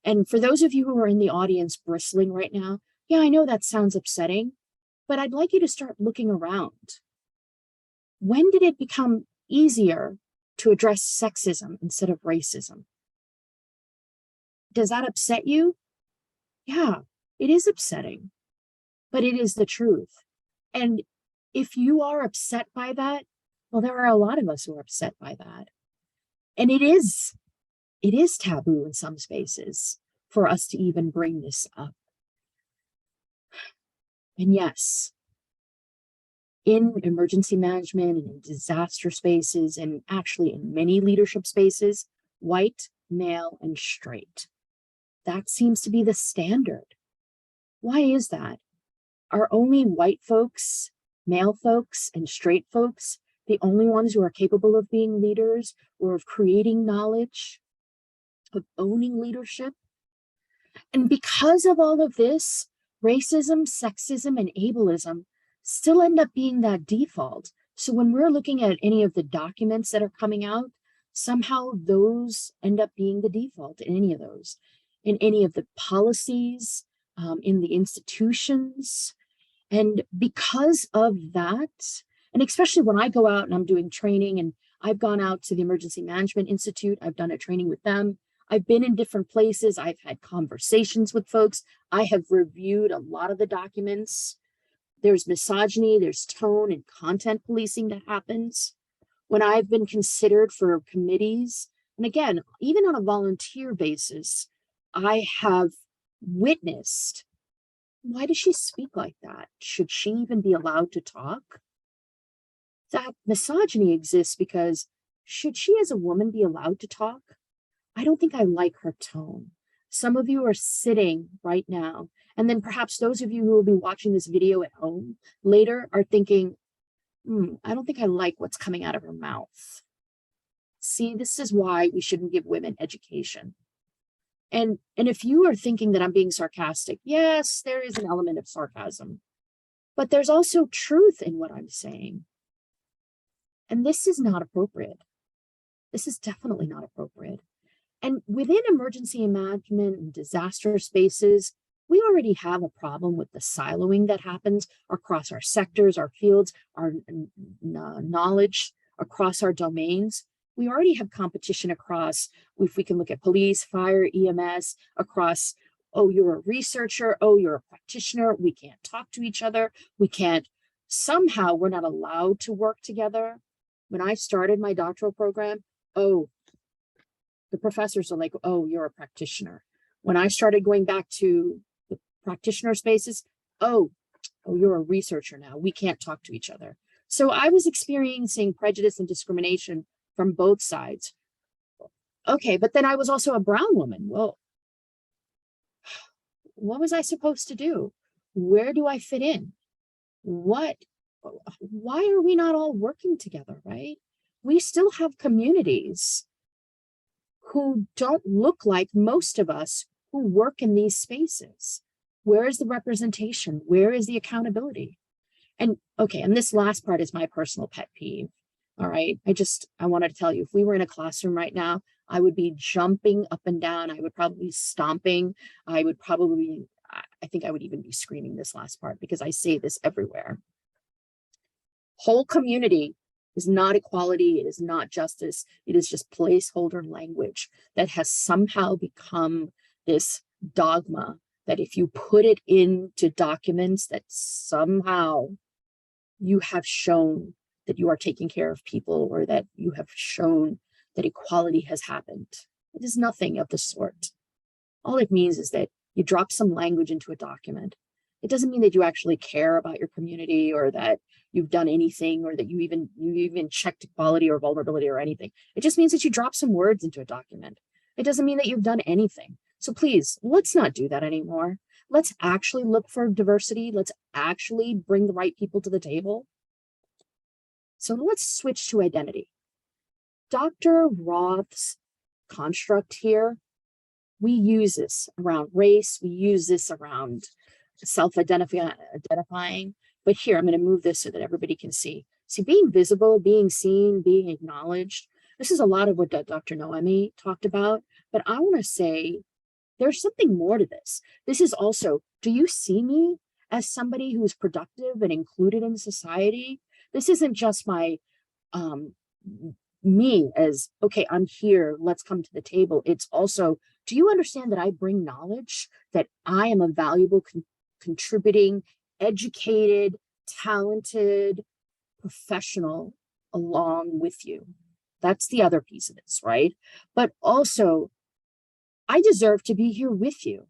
And for those of you who are in the audience bristling right now, yeah, I know that sounds upsetting, but I'd like you to start looking around. When did it become easier to address sexism instead of racism? Does that upset you? Yeah, it is upsetting, but it is the truth. And if you are upset by that, well, there are a lot of us who are upset by that. And it is taboo in some spaces for us to even bring this up. And yes, in emergency management and in disaster spaces, and actually in many leadership spaces, white, male, and straight. That seems to be the standard. Why is that? Are only white folks, male folks, and straight folks the only ones who are capable of being leaders, or of creating knowledge, of owning leadership? And because of all of this, racism, sexism, and ableism still end up being that default. So when we're looking at any of the documents that are coming out, somehow those end up being the default in any of those, in any of the policies, in the institutions. And because of that, and especially when I go out and I'm doing training, and I've gone out to the Emergency Management Institute, I've done a training with them. I've been in different places. I've had conversations with folks. I have reviewed a lot of the documents. There's misogyny, there's tone and content policing that happens. When I've been considered for committees, and again, even on a volunteer basis, I have witnessed, why does she speak like that? Should she even be allowed to talk? That misogyny exists because should she as a woman be allowed to talk? I don't think I like her tone. Some of you are sitting right now, and then perhaps those of you who will be watching this video at home later are thinking, I don't think I like what's coming out of her mouth. See, this is why we shouldn't give women education. And if you are thinking that I'm being sarcastic, yes, there is an element of sarcasm, but there's also truth in what I'm saying. And this is not appropriate. This is definitely not appropriate. And within emergency management and disaster spaces, we already have a problem with the siloing that happens across our sectors, our fields, our knowledge across our domains. We already have competition across, if we can look at police, fire, EMS, across, oh, you're a researcher, oh, you're a practitioner, we can't talk to each other, we can't, somehow we're not allowed to work together. When I started my doctoral program, oh, the professors are like, oh, you're a practitioner. When I started going back to the practitioner spaces, oh, you're a researcher now. We can't talk to each other. So I was experiencing prejudice and discrimination from both sides. Okay, but then I was also a brown woman. Well, what was I supposed to do? Where do I fit in? Why are we not all working together, right? We still have communities who don't look like most of us who work in these spaces. Where is the representation? Where is the accountability? And okay, and this last part is my personal pet peeve. All right, I wanted to tell you, if we were in a classroom right now, I would be jumping up and down. I would probably be stomping. I think I would even be screaming this last part because I say this everywhere. Whole community is not equality. It is not justice. It is just placeholder language that has somehow become this dogma that if you put it into documents that somehow you have shown that you are taking care of people or that you have shown that equality has happened. It is nothing of the sort. All it means is that you drop some language into a document. It doesn't mean that you actually care about your community or that you've done anything or that you even checked equality or vulnerability or anything. It just means that you drop some words into a document. It doesn't mean that you've done anything. So please, let's not do that anymore. Let's actually look for diversity. Let's actually bring the right people to the table. So let's switch to identity. Dr. Roth's construct here, we use this around race. We use this around self-identifying. But here, I'm going to move this so that everybody can see. See, being visible, being seen, being acknowledged. This is a lot of what Dr. Noémie talked about. But I want to say there's something more to this. This is also, do you see me as somebody who's productive and included in society? This isn't just my me as, okay, I'm here, let's come to the table. It's also, do you understand that I bring knowledge, that I am a valuable, contributing, educated, talented professional along with you? That's the other piece of this, right? But also, I deserve to be here with you.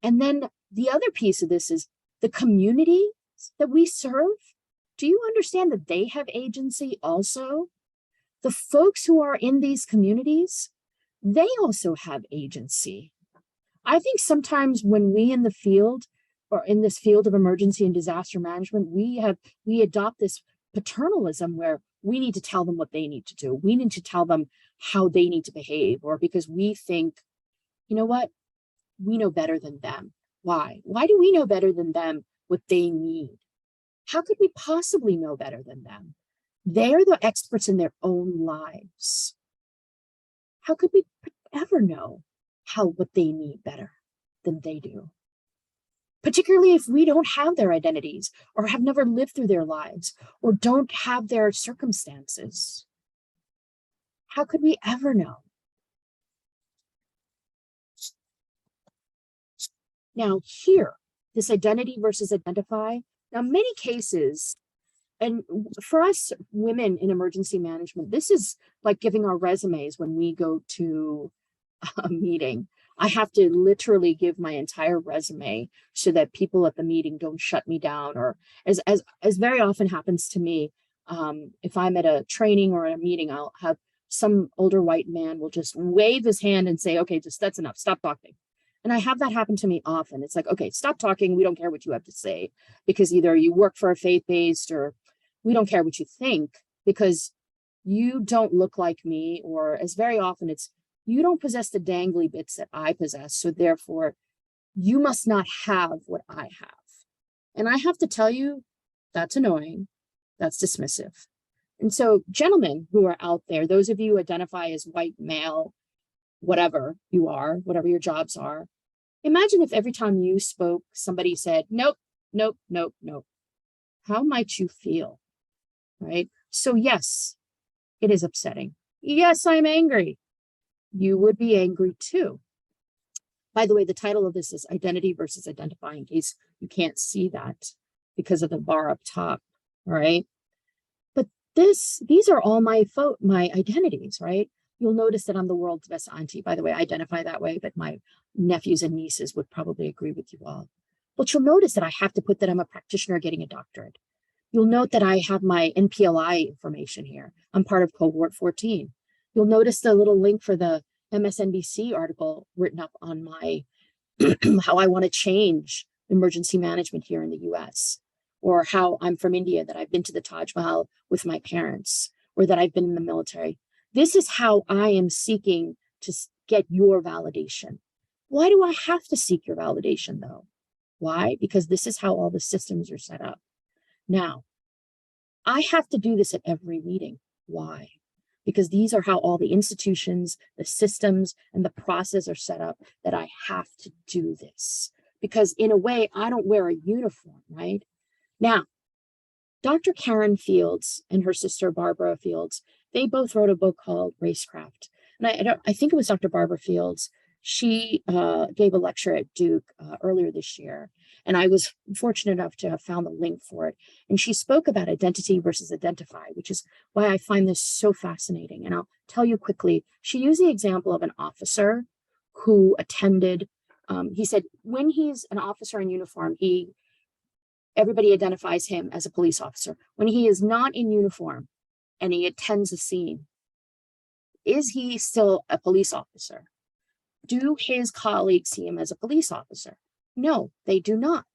And then the other piece of this is the community that we serve. Do you understand that they have agency also? The folks who are in these communities, they also have agency. I think sometimes when we in the field or in this field of emergency and disaster management, we adopt this paternalism where we need to tell them what they need to do. We need to tell them how they need to behave, or because we think, you know what, we know better than them. Why? Why do we know better than them what they need? How could we possibly know better than them? They're the experts in their own lives. How could we ever know what they need better than they do? particularly if we don't have their identities or have never lived through their lives or don't have their circumstances. How could we ever know? Now here, this identity versus identify, now many cases, and for us women in emergency management, this is like giving our resumes when we go to a meeting. I have to literally give my entire resume so that people at the meeting don't shut me down, or as very often happens to me, if I'm at a training or a meeting, I'll have some older white man will just wave his hand and say, okay, just that's enough, stop talking. And I have that happen to me often. It's like, okay, stop talking. We don't care what you have to say, because either you work for a faith-based, or we don't care what you think because you don't look like me, or as very often it's, you don't possess the dangly bits that I possess. So therefore you must not have what I have. And I have to tell you, that's annoying. That's dismissive. And so gentlemen who are out there, those of you who identify as white male, whatever you are, whatever your jobs are, imagine if every time you spoke, somebody said, nope, nope, nope, nope. How might you feel, right? So yes, it is upsetting. Yes, I'm angry. You would be angry too. By the way, the title of this is Identity versus Identify, in case you can't see that because of the bar up top, all right? But these are all my identities, right? You'll notice that I'm the world's best auntie. By the way, I identify that way, but my nephews and nieces would probably agree with you all. But you'll notice that I have to put that I'm a practitioner getting a doctorate. You'll note that I have my NPLI information here. I'm part of cohort 14. You'll notice the little link for the MSNBC article written up on my how I want to change emergency management here in the US, or how I'm from India, that I've been to the Taj Mahal with my parents, or that I've been in the military. This is how I am seeking to get your validation. Why do I have to seek your validation though? Why? Because this is how all the systems are set up. Now, I have to do this at every meeting. Why? Because these are how all the institutions, the systems, and the process are set up, that I have to do this. Because in a way, I don't wear a uniform, right? Now, Dr. Karen Fields and her sister Barbara Fields, they both wrote a book called Racecraft. And I think it was Dr. Barbara Fields. She gave a lecture at Duke earlier this year, and I was fortunate enough to have found the link for it. And she spoke about identity versus identify, which is why I find this so fascinating. And I'll tell you quickly, she used the example of an officer who attended, he said, when he's an officer in uniform, everybody identifies him as a police officer. When he is not in uniform and he attends a scene, is he still a police officer? Do his colleagues see him as a police officer? No, they do not,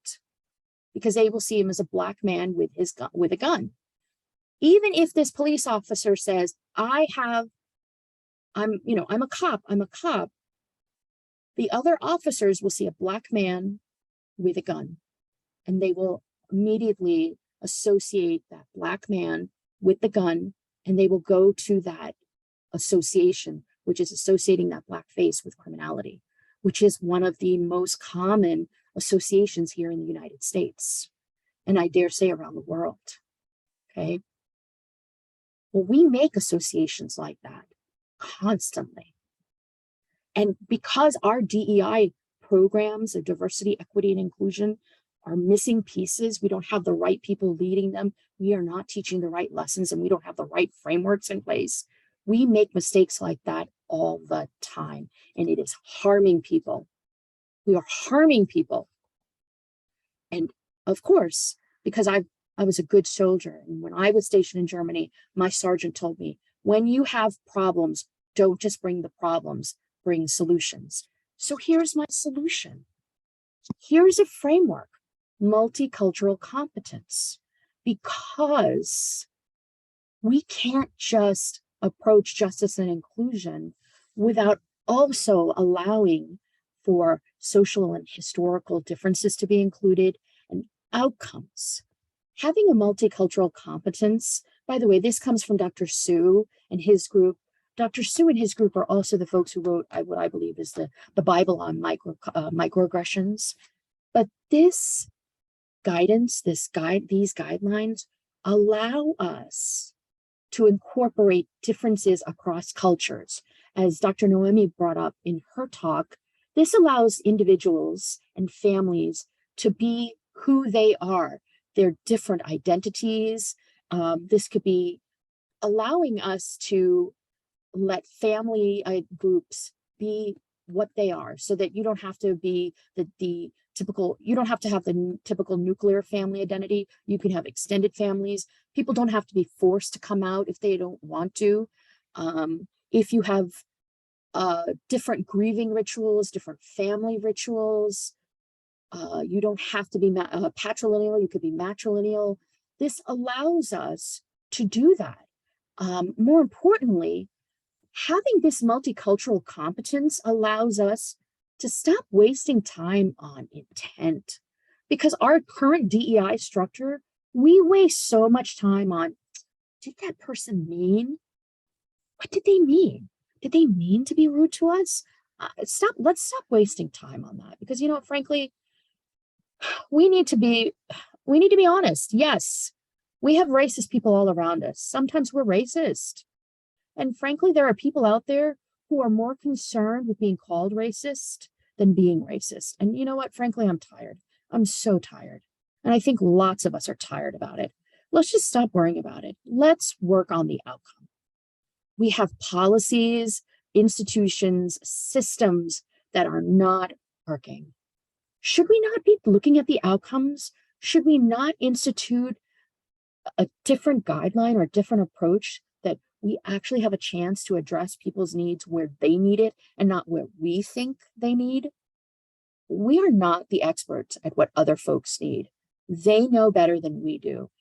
because they will see him as a black man with a gun. Even if this police officer says, I'm a cop, the other officers will see a black man with a gun, and they will immediately associate that black man with the gun, and they will go to that association, which is associating that black face with criminality, which is one of the most common associations here in the United States, and I dare say around the world, okay? Well, we make associations like that constantly. And because our DEI programs of diversity, equity, and inclusion are missing pieces, we don't have the right people leading them, we are not teaching the right lessons, and we don't have the right frameworks in place, we make mistakes like that all the time, and it is harming people. We are harming people. And of course, because I was a good soldier, and when I was stationed in Germany, my sergeant told me, when you have problems, don't just bring the problems, bring solutions. So here's my solution. Here's a framework, multicultural competence, because we can't just approach justice and inclusion without also allowing for social and historical differences to be included and outcomes. Having a multicultural competence, by the way, this comes from Dr. Sue and his group. Dr. Sue and his group are also the folks who wrote what I believe is the Bible on microaggressions. But this guidance, these guidelines allow us to incorporate differences across cultures. As Dr. Noémie brought up in her talk, this allows individuals and families to be who they are, their different identities. This could be allowing us to let family groups be what they are, so that you don't have to be the typical, you don't have to have the typical nuclear family identity. You can have extended families. People don't have to be forced to come out if they don't want to. If you have different grieving rituals, different family rituals, you don't have to be patrilineal, you could be matrilineal. This allows us to do that. More importantly, having this multicultural competence allows us to stop wasting time on intent, because our current DEI structure, we waste so much time on, did that person mean? What did they mean? Did they mean to be rude to us? Let's stop wasting time on that, because, you know, frankly, we need to be honest. Yes, we have racist people all around us. Sometimes we're racist. And frankly, there are people out there who are more concerned with being called racist than being racist. And you know what? Frankly, I'm tired. I'm so tired. And I think lots of us are tired about it. Let's just stop worrying about it. Let's work on the outcome. We have policies, institutions, systems that are not working. Should we not be looking at the outcomes? Should we not institute a different guideline or a different approach that we actually have a chance to address people's needs where they need it and not where we think they need? We are not the experts at what other folks need. They know better than we do.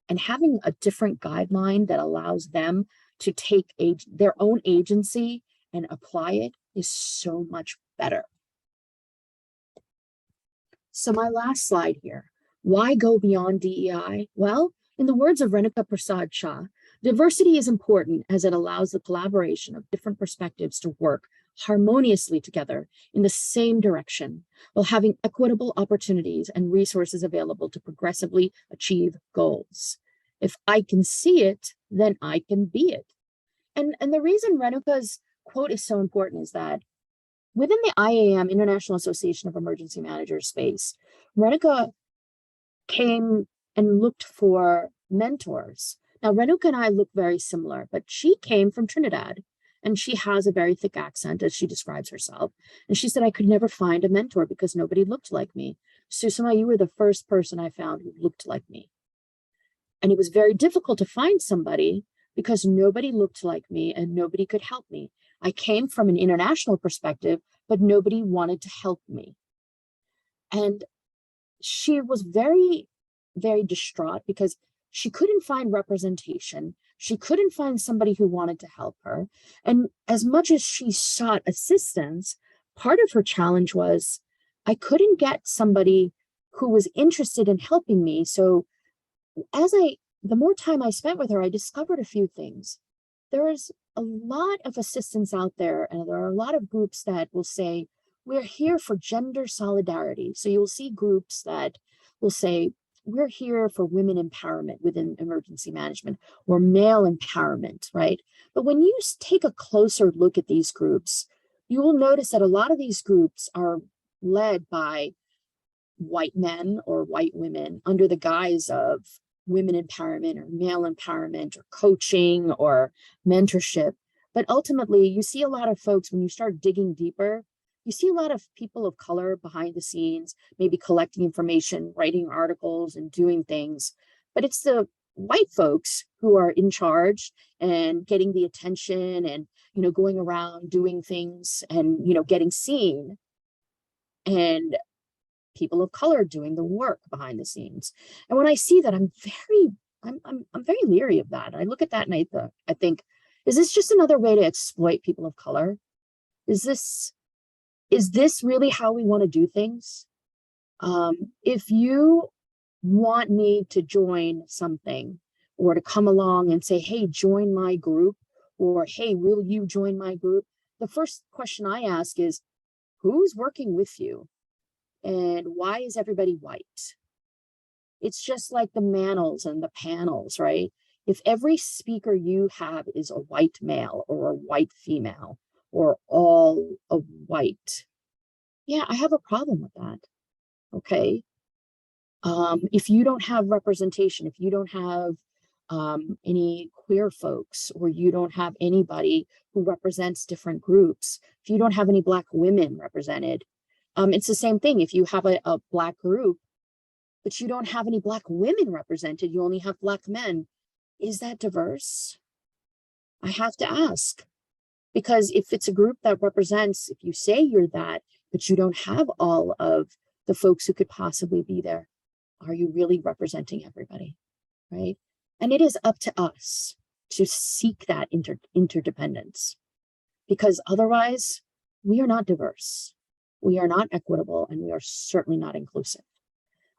And having a different guideline that allows them to take their own agency and apply it is so much better. So my last slide here, why go beyond DEI? Well, in the words of Renuka Prasad Shah, diversity is important as it allows the collaboration of different perspectives to work harmoniously together in the same direction, while having equitable opportunities and resources available to progressively achieve goals. If I can see it, then I can be it. And the reason Renuka's quote is so important is that within the IAM, International Association of Emergency Managers space, Renuka came and looked for mentors. Now, Renuka and I look very similar, but she came from Trinidad and she has a very thick accent as she describes herself. And she said, I could never find a mentor because nobody looked like me. Susamma, you were the first person I found who looked like me. And it was very difficult to find somebody because nobody looked like me and nobody could help me. I came from an international perspective, but nobody wanted to help me. And she was very, very distraught because she couldn't find representation. She couldn't find somebody who wanted to help her. And as much as she sought assistance, part of her challenge was, I couldn't get somebody who was interested in helping me. So the more time I spent with her, I discovered a few things. There is a lot of assistance out there, and there are a lot of groups that will say, we're here for gender solidarity. So you'll see groups that will say, we're here for women empowerment within emergency management or male empowerment, right? But when you take a closer look at these groups, you will notice that a lot of these groups are led by white men or white women under the guise of women empowerment or male empowerment or coaching or mentorship. But ultimately, you see a lot of folks, when you start digging deeper, you see a lot of people of color behind the scenes, maybe collecting information, writing articles and doing things. But it's the white folks who are in charge and getting the attention and, you know, going around doing things and, you know, getting seen. And people of color doing the work behind the scenes. And when I see that, I'm very leery of that. I look at that and I think, is this just another way to exploit people of color? Is this really how we want to do things? If you want me to join something or to come along and say, hey, join my group, or hey, will you join my group? The first question I ask is, who's working with you? And why is everybody white? It's just like the manels and the panels, right? If every speaker you have is a white male or a white female or all of white, yeah, I have a problem with that. Okay. If you don't have representation, if you don't have any queer folks, or you don't have anybody who represents different groups, if you don't have any Black women represented, it's the same thing. If you have a Black group, but you don't have any Black women represented, you only have Black men, is that diverse? I have to ask. Because if it's a group that represents, if you say you're that, but you don't have all of the folks who could possibly be there, are you really representing everybody, right? And it is up to us to seek that interdependence, because otherwise we are not diverse, we are not equitable, and we are certainly not inclusive.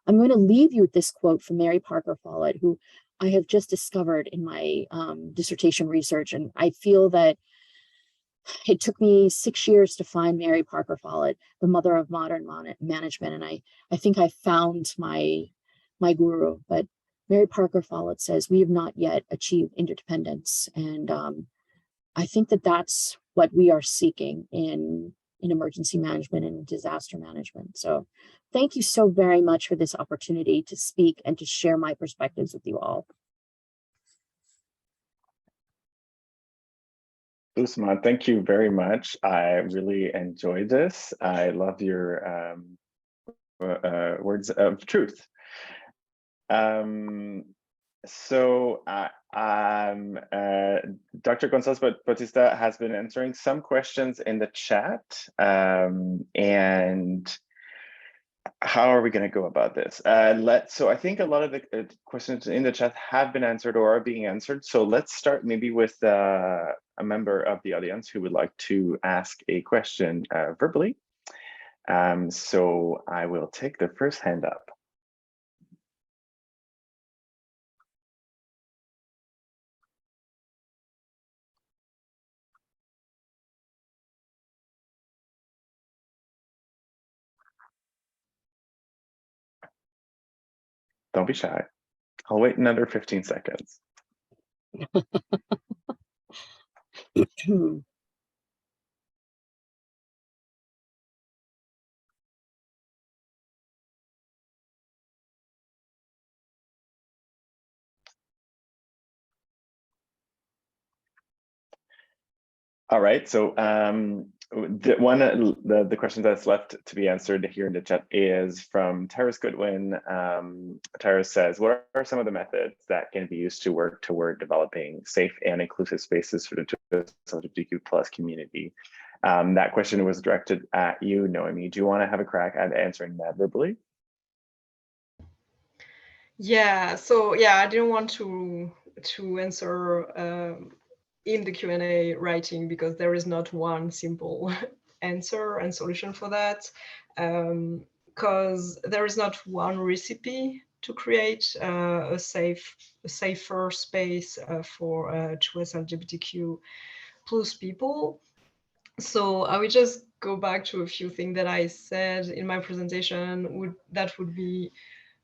I'm going to leave you with this quote from Mary Parker Follett, who I have just discovered in my dissertation research. And I feel that it took me 6 years to find Mary Parker Follett, the mother of modern management. And I think I found my guru. But Mary Parker Follett says, we have not yet achieved interdependence. And I think that that's what we are seeking in emergency management and disaster management. So thank you so very much for this opportunity to speak and to share my perspectives with you all. Susamma, thank you very much. I really enjoyed this. I love your words of truth. Dr. Gonzalez Bautista has been answering some questions in the chat. And how are we going to go about this? So I think a lot of the questions in the chat have been answered or are being answered. So let's start maybe with a member of the audience who would like to ask a question verbally. So I will take the first hand up. Don't be shy. I'll wait another 15 seconds. All right, so the question that's left to be answered here in the chat is from Taris Goodwin. Taris says, what are some of the methods that can be used to work toward developing safe and inclusive spaces for the LGBTQ+ community? That question was directed at you, Noémie. Do you want to have a crack at answering that verbally? Yeah, so yeah, I didn't want to answer in the Q&A writing, because there is not one simple answer and solution for that, because there is not one recipe to create a safer space for trans LGBTQ+ people. So I will just go back to a few things that I said in my presentation. That would be,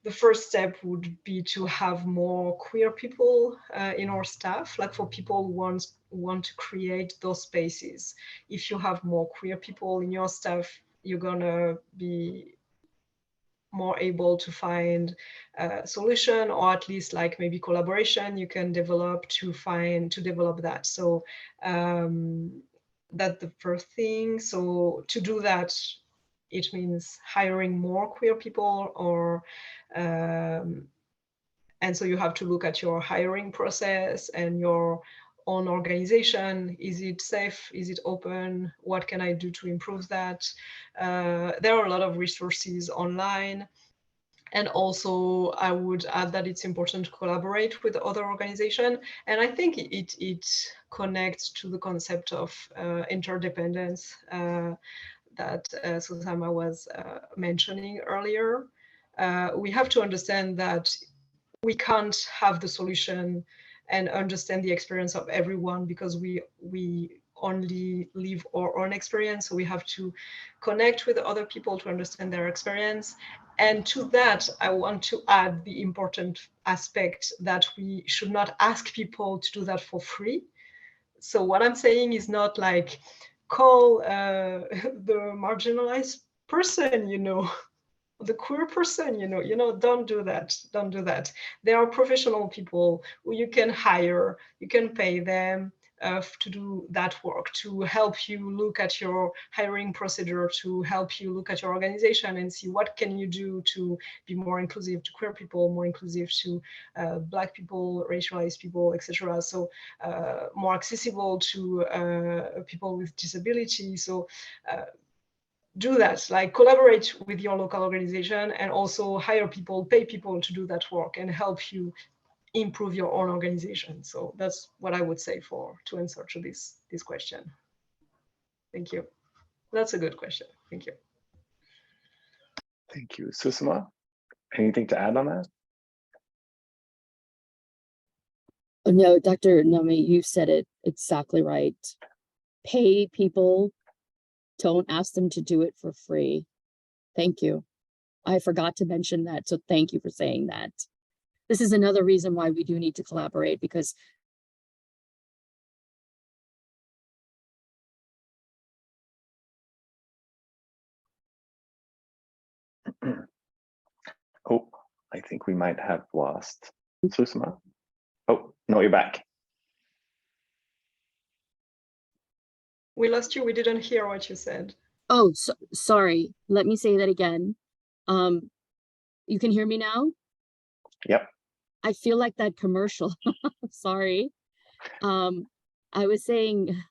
the first step would be to have more queer people in our staff, like for people who want to create those spaces. If you have more queer people in your staff, you're gonna be more able to find a solution, or at least like maybe collaboration you can develop to develop that. So that's the first thing. So to do that, it means hiring more queer people, or and so you have to look at your hiring process and your own organization. Is it safe? Is it open? What can I do to improve that? There are a lot of resources online. And also, I would add that it's important to collaborate with other organizations. And I think it connects to the concept of interdependence that Susamma was mentioning earlier. We have to understand that we can't have the solution and understand the experience of everyone, because we only live our own experience. So we have to connect with other people to understand their experience. And to that, I want to add the important aspect that we should not ask people to do that for free. So what I'm saying is not like call the marginalized person, the queer person, don't do that. Don't do that. There are professional people who you can hire, you can pay them to do that work, to help you look at your hiring procedure, to help you look at your organization and see what can you do to be more inclusive to queer people, more inclusive to Black people, racialized people, etc. So more accessible to people with disabilities. So do that, like collaborate with your local organization and also hire people, pay people to do that work and help you improve your own organization. So that's what I would say to answer to this question. Thank you. That's a good question. Thank you. Thank you. Susamma, anything to add on that? No, Dr. Noémie, you said it exactly right. Pay people, don't ask them to do it for free. Thank you. I forgot to mention that, so thank you for saying that. This is another reason why we do need to collaborate, because Oh, I think we might have lost Susamma. Oh, no, you're back. We lost you. We didn't hear what you said. oh, sorry. Let me say that again. You can hear me now? Yep. I feel like that commercial. Sorry. I was saying,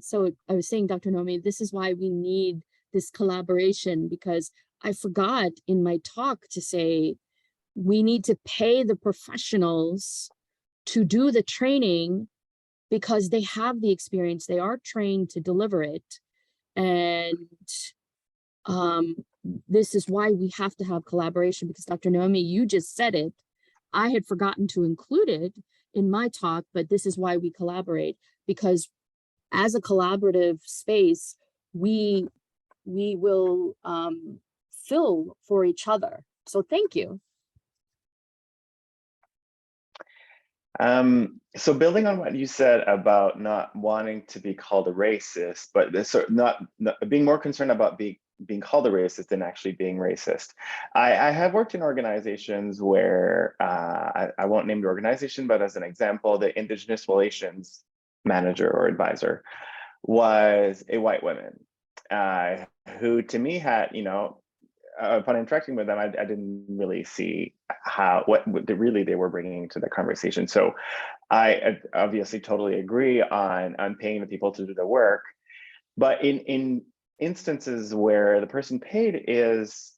so I was saying, Dr. Noémie, this is why we need this collaboration, because I forgot in my talk to say we need to pay the professionals to do the training because they have the experience, they are trained to deliver it. And this is why we have to have collaboration, because Dr. Noémie, you just said it. I had forgotten to include it in my talk, but this is why we collaborate, because as a collaborative space, we will fill for each other. So thank you. So building on what you said about not wanting to be called a racist, but not being more concerned about being called a racist than actually being racist. I have worked in organizations where, I won't name the organization, but as an example, the Indigenous Relations manager or advisor was a white woman who to me had, upon interacting with them, I didn't really see what really they were bringing to the conversation. So I obviously totally agree on paying the people to do the work, but in instances where the person paid is,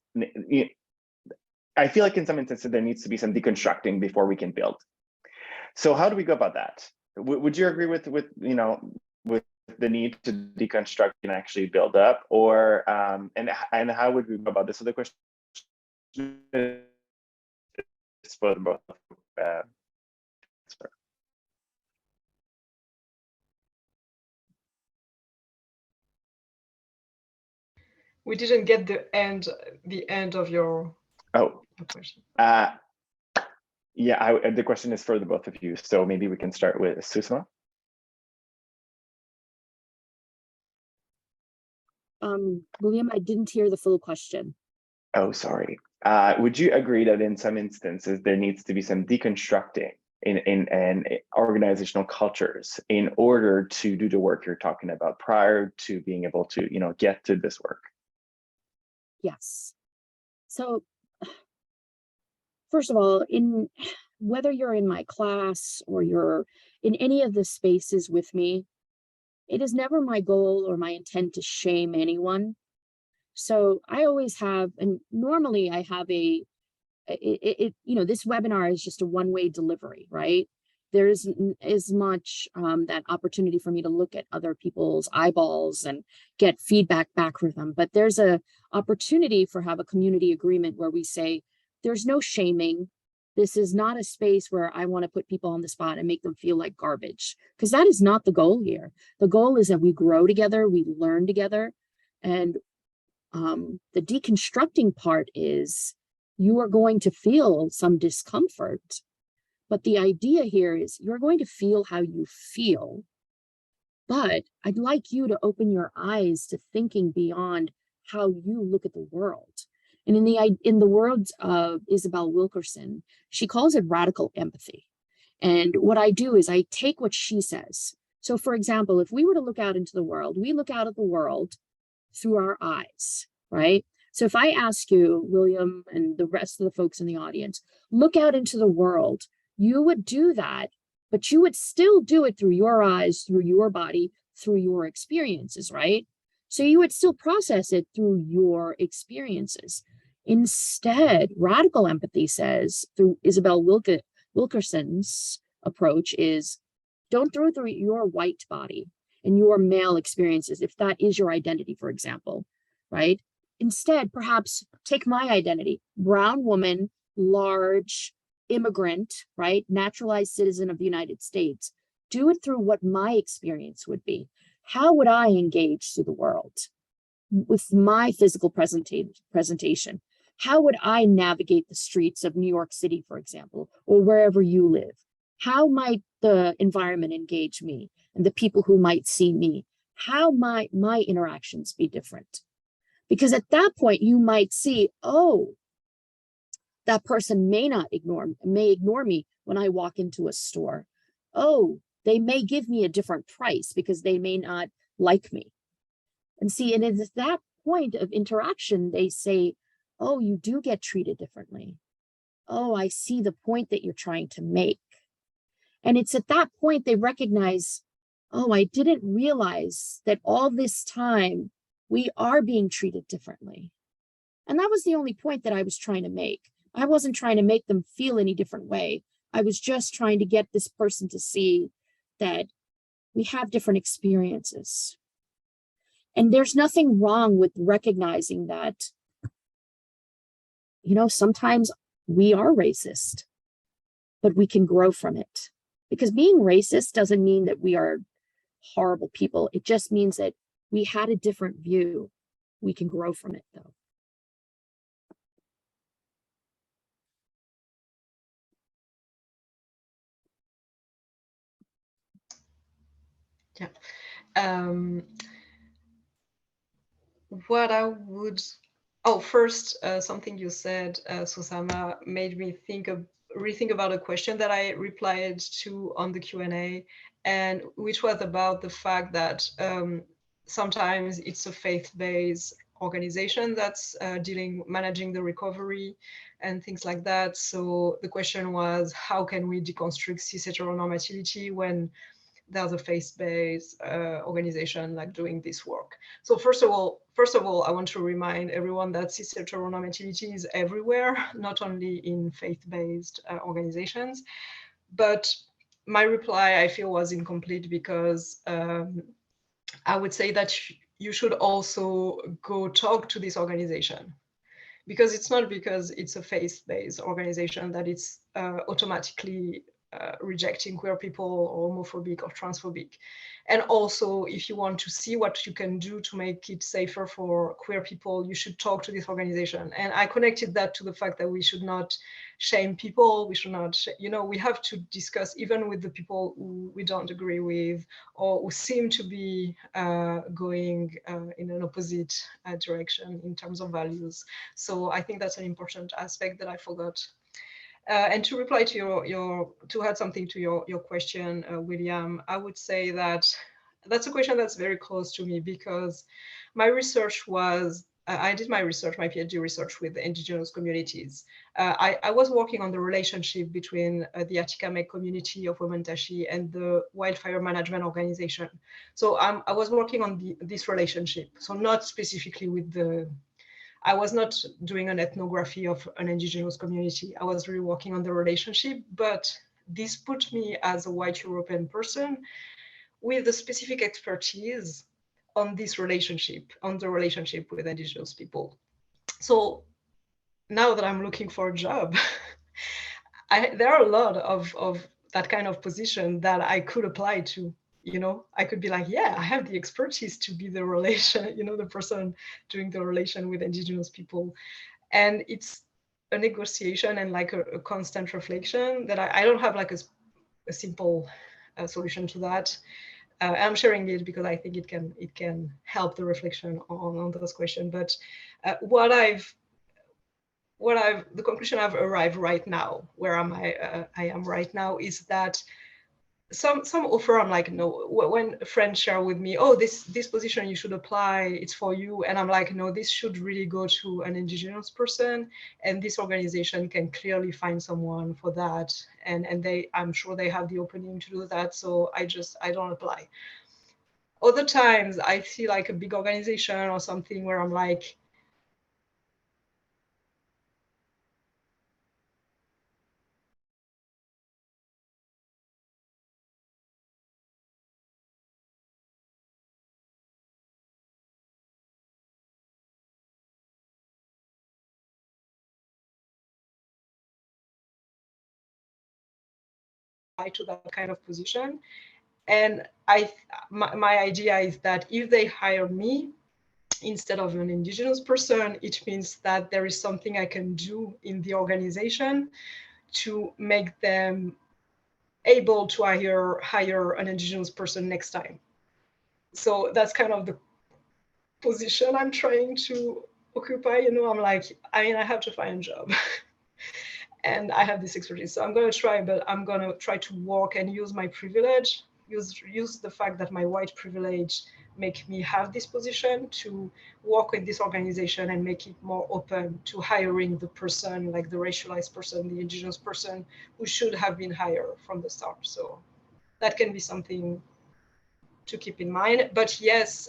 I feel like in some instances there needs to be some deconstructing before we can build. So how do we go about that? Would you agree with the need to deconstruct and actually build up, or and how would we go about this? So the question is for both. We didn't get the end of your question. Yeah, the question is for the both of you. So maybe we can start with Susamma. William, I didn't hear the full question. Oh, sorry. Would you agree that in some instances there needs to be some deconstructing in organizational cultures in order to do the work you're talking about prior to being able to, get to this work? Yes. So first of all, whether you're in my class or you're in any of the spaces with me, it is never my goal or my intent to shame anyone. So I always have, and normally I have this webinar is just a one-way delivery, right? There isn't as much that opportunity for me to look at other people's eyeballs and get feedback back from them. But there's a opportunity for have a community agreement where we say, there's no shaming. This is not a space where I want to put people on the spot and make them feel like garbage, because that is not the goal here. The goal is that we grow together, we learn together. And the deconstructing part is you are going to feel some discomfort, but the idea here is you're going to feel how you feel. But I'd like you to open your eyes to thinking beyond how you look at the world. And in the words of Isabel Wilkerson, she calls it radical empathy. And what I do is I take what she says. So for example, if we were to look out into the world, we look out at the world through our eyes, right? So if I ask you, William, and the rest of the folks in the audience, look out into the world, you would do that, but you would still do it through your eyes, through your body, through your experiences, right? So you would still process it through your experiences. Instead, radical empathy says, through Isabel Wilkerson's approach, is don't throw through your white body and your male experiences, if that is your identity, for example, right? Instead, perhaps take my identity, brown woman, large, immigrant, right? Naturalized citizen of the United States. Do it through what my experience would be. How would I engage through the world with my physical presentation? How would I navigate the streets of New York City, for example, or wherever you live? How might the environment engage me and the people who might see me? How might my interactions be different? Because at that point, you might see, oh, that person may ignore me when I walk into a store. Oh, they may give me a different price because they may not like me. And see, and it's that point of interaction, they say, oh, you do get treated differently. Oh, I see the point that you're trying to make. And it's at that point they recognize, oh, I didn't realize that all this time we are being treated differently. And that was the only point that I was trying to make. I wasn't trying to make them feel any different way. I was just trying to get this person to see that we have different experiences. And there's nothing wrong with recognizing that, you know, sometimes we are racist, but we can grow from it. Because being racist doesn't mean that we are horrible people. It just means that we had a different view. We can grow from it, though. Yeah. What I would, first, something you said, Susamma, made me rethink about a question that I replied to on the Q&A, and which was about the fact that sometimes it's a faith-based organization that's managing the recovery and things like that. So the question was, how can we deconstruct cis heteronormativity when there's a faith-based organization like doing this work? So first of all, I want to remind everyone that cis heteronormativity is everywhere, not only in faith-based organizations. But my reply, I feel, was incomplete because I would say that you should also go talk to this organization, because it's not because it's a faith-based organization that it's automatically rejecting queer people or homophobic or transphobic. And also, if you want to see what you can do to make it safer for queer people, you should talk to this organization. And I connected that to the fact that we should not shame people. We should not, we have to discuss even with the people who we don't agree with or who seem to be going in an opposite direction in terms of values. So I think that's an important aspect that I forgot. And to reply to to add something to your question, William, I would say that that's a question that's very close to me, because my research was, I did my PhD research with indigenous communities. I was working on the relationship between the Atikamekw community of Womantashi and the Wildfire Management Organization. So I was working on this relationship. So not specifically with I was not doing an ethnography of an indigenous community. I was really working on the relationship, but this put me as a white European person with a specific expertise on this relationship, on the relationship with indigenous people. So now that I'm looking for a job, there are a lot of that kind of position that I could apply to. You know, I could be like, yeah, I have the expertise to be the relation, you know, the person doing the relation with indigenous people. And it's a negotiation and like a constant reflection that I don't have like a simple solution to that. I'm sharing it because I think it can help the reflection on those questions. But the conclusion I've arrived right now, where I am right now, is that some offer, I'm like, no. When friends share with me, oh, this position you should apply, it's for you, and I'm like, no, this should really go to an indigenous person, and this organization can clearly find someone for that, and I'm sure they have the opening to do that, so I don't apply. Other times I see like a big organization or something where I'm like, to that kind of position. And my idea is that if they hire me instead of an indigenous person, it means that there is something I can do in the organization to make them able to hire an indigenous person next time. So that's kind of the position I'm trying to occupy. You know, I'm like, I mean, I have to find a job. And I have this expertise, so I'm going to try, but I'm going to try to work and use my privilege, use the fact that my white privilege make me have this position to work with this organization and make it more open to hiring the person, like the racialized person, the indigenous person who should have been hired from the start. So that can be something to keep in mind. But yes,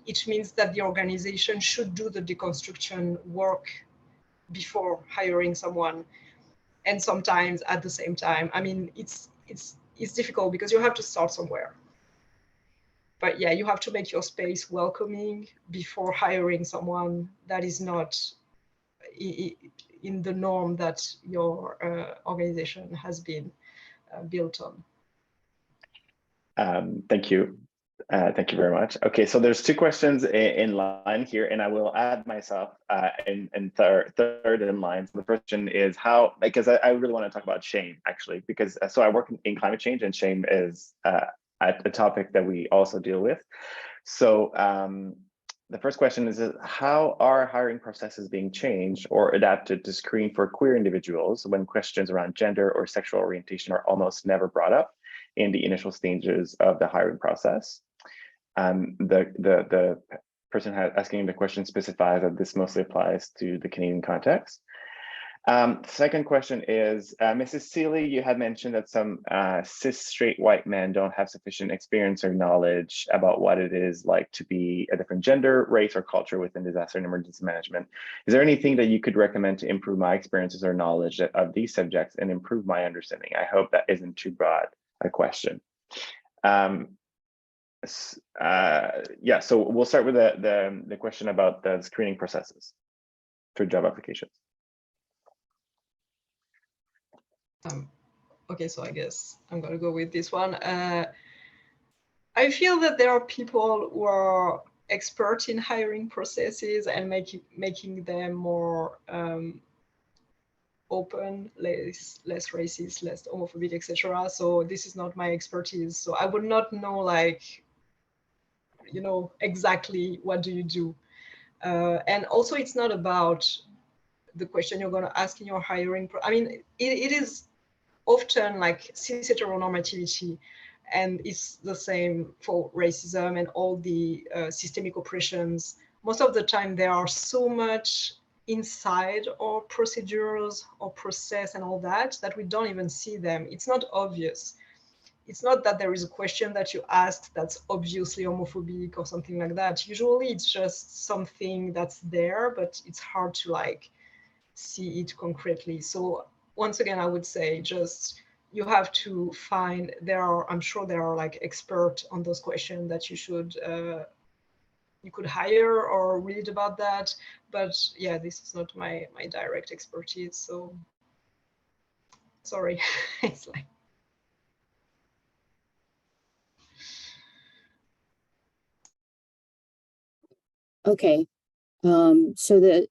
it means that the organization should do the deconstruction work before hiring someone. And sometimes at the same time, I mean, it's difficult because you have to start somewhere. But yeah, you have to make your space welcoming before hiring someone that is not in the norm that your organization has been built on. Thank you. Thank you very much. Okay, so there's two questions in line here, and I will add myself in third in line. So the first question is how, because I really want to talk about shame, actually, because so I work in climate change, and shame is a topic that we also deal with. So the first question is, how are hiring processes being changed or adapted to screen for queer individuals when questions around gender or sexual orientation are almost never brought up in the initial stages of the hiring process? The person asking the question specifies that this mostly applies to the Canadian context. Second question is, Mrs. Seeley, you had mentioned that some cis straight white men don't have sufficient experience or knowledge about what it is like to be a different gender, race, or culture within disaster and emergency management. Is there anything that you could recommend to improve my experiences or knowledge of these subjects and improve my understanding? I hope that isn't too broad a question. Yeah, so we'll start with the question about the screening processes for job applications. Okay, so I guess I'm gonna go with this one. I feel that there are people who are expert in hiring processes and making them more open, less racist, less homophobic, etc. So this is not my expertise. So I would not know, like, you know, exactly what do you do. And also, it's not about the question you're going to ask in your hiring. I mean, it is often like cis heteronormativity, and it's the same for racism and all the systemic oppressions. Most of the time, there are so much inside our procedures or process and all that we don't even see them. It's not obvious. It's not that there is a question that you asked that's obviously homophobic or something like that. Usually it's just something that's there, but it's hard to like see it concretely. So once again, I would say just you have to find, I'm sure there are like experts on those questions that you should you could hire or read about that. But yeah, this is not my direct expertise. So Sorry, it's like. Okay, so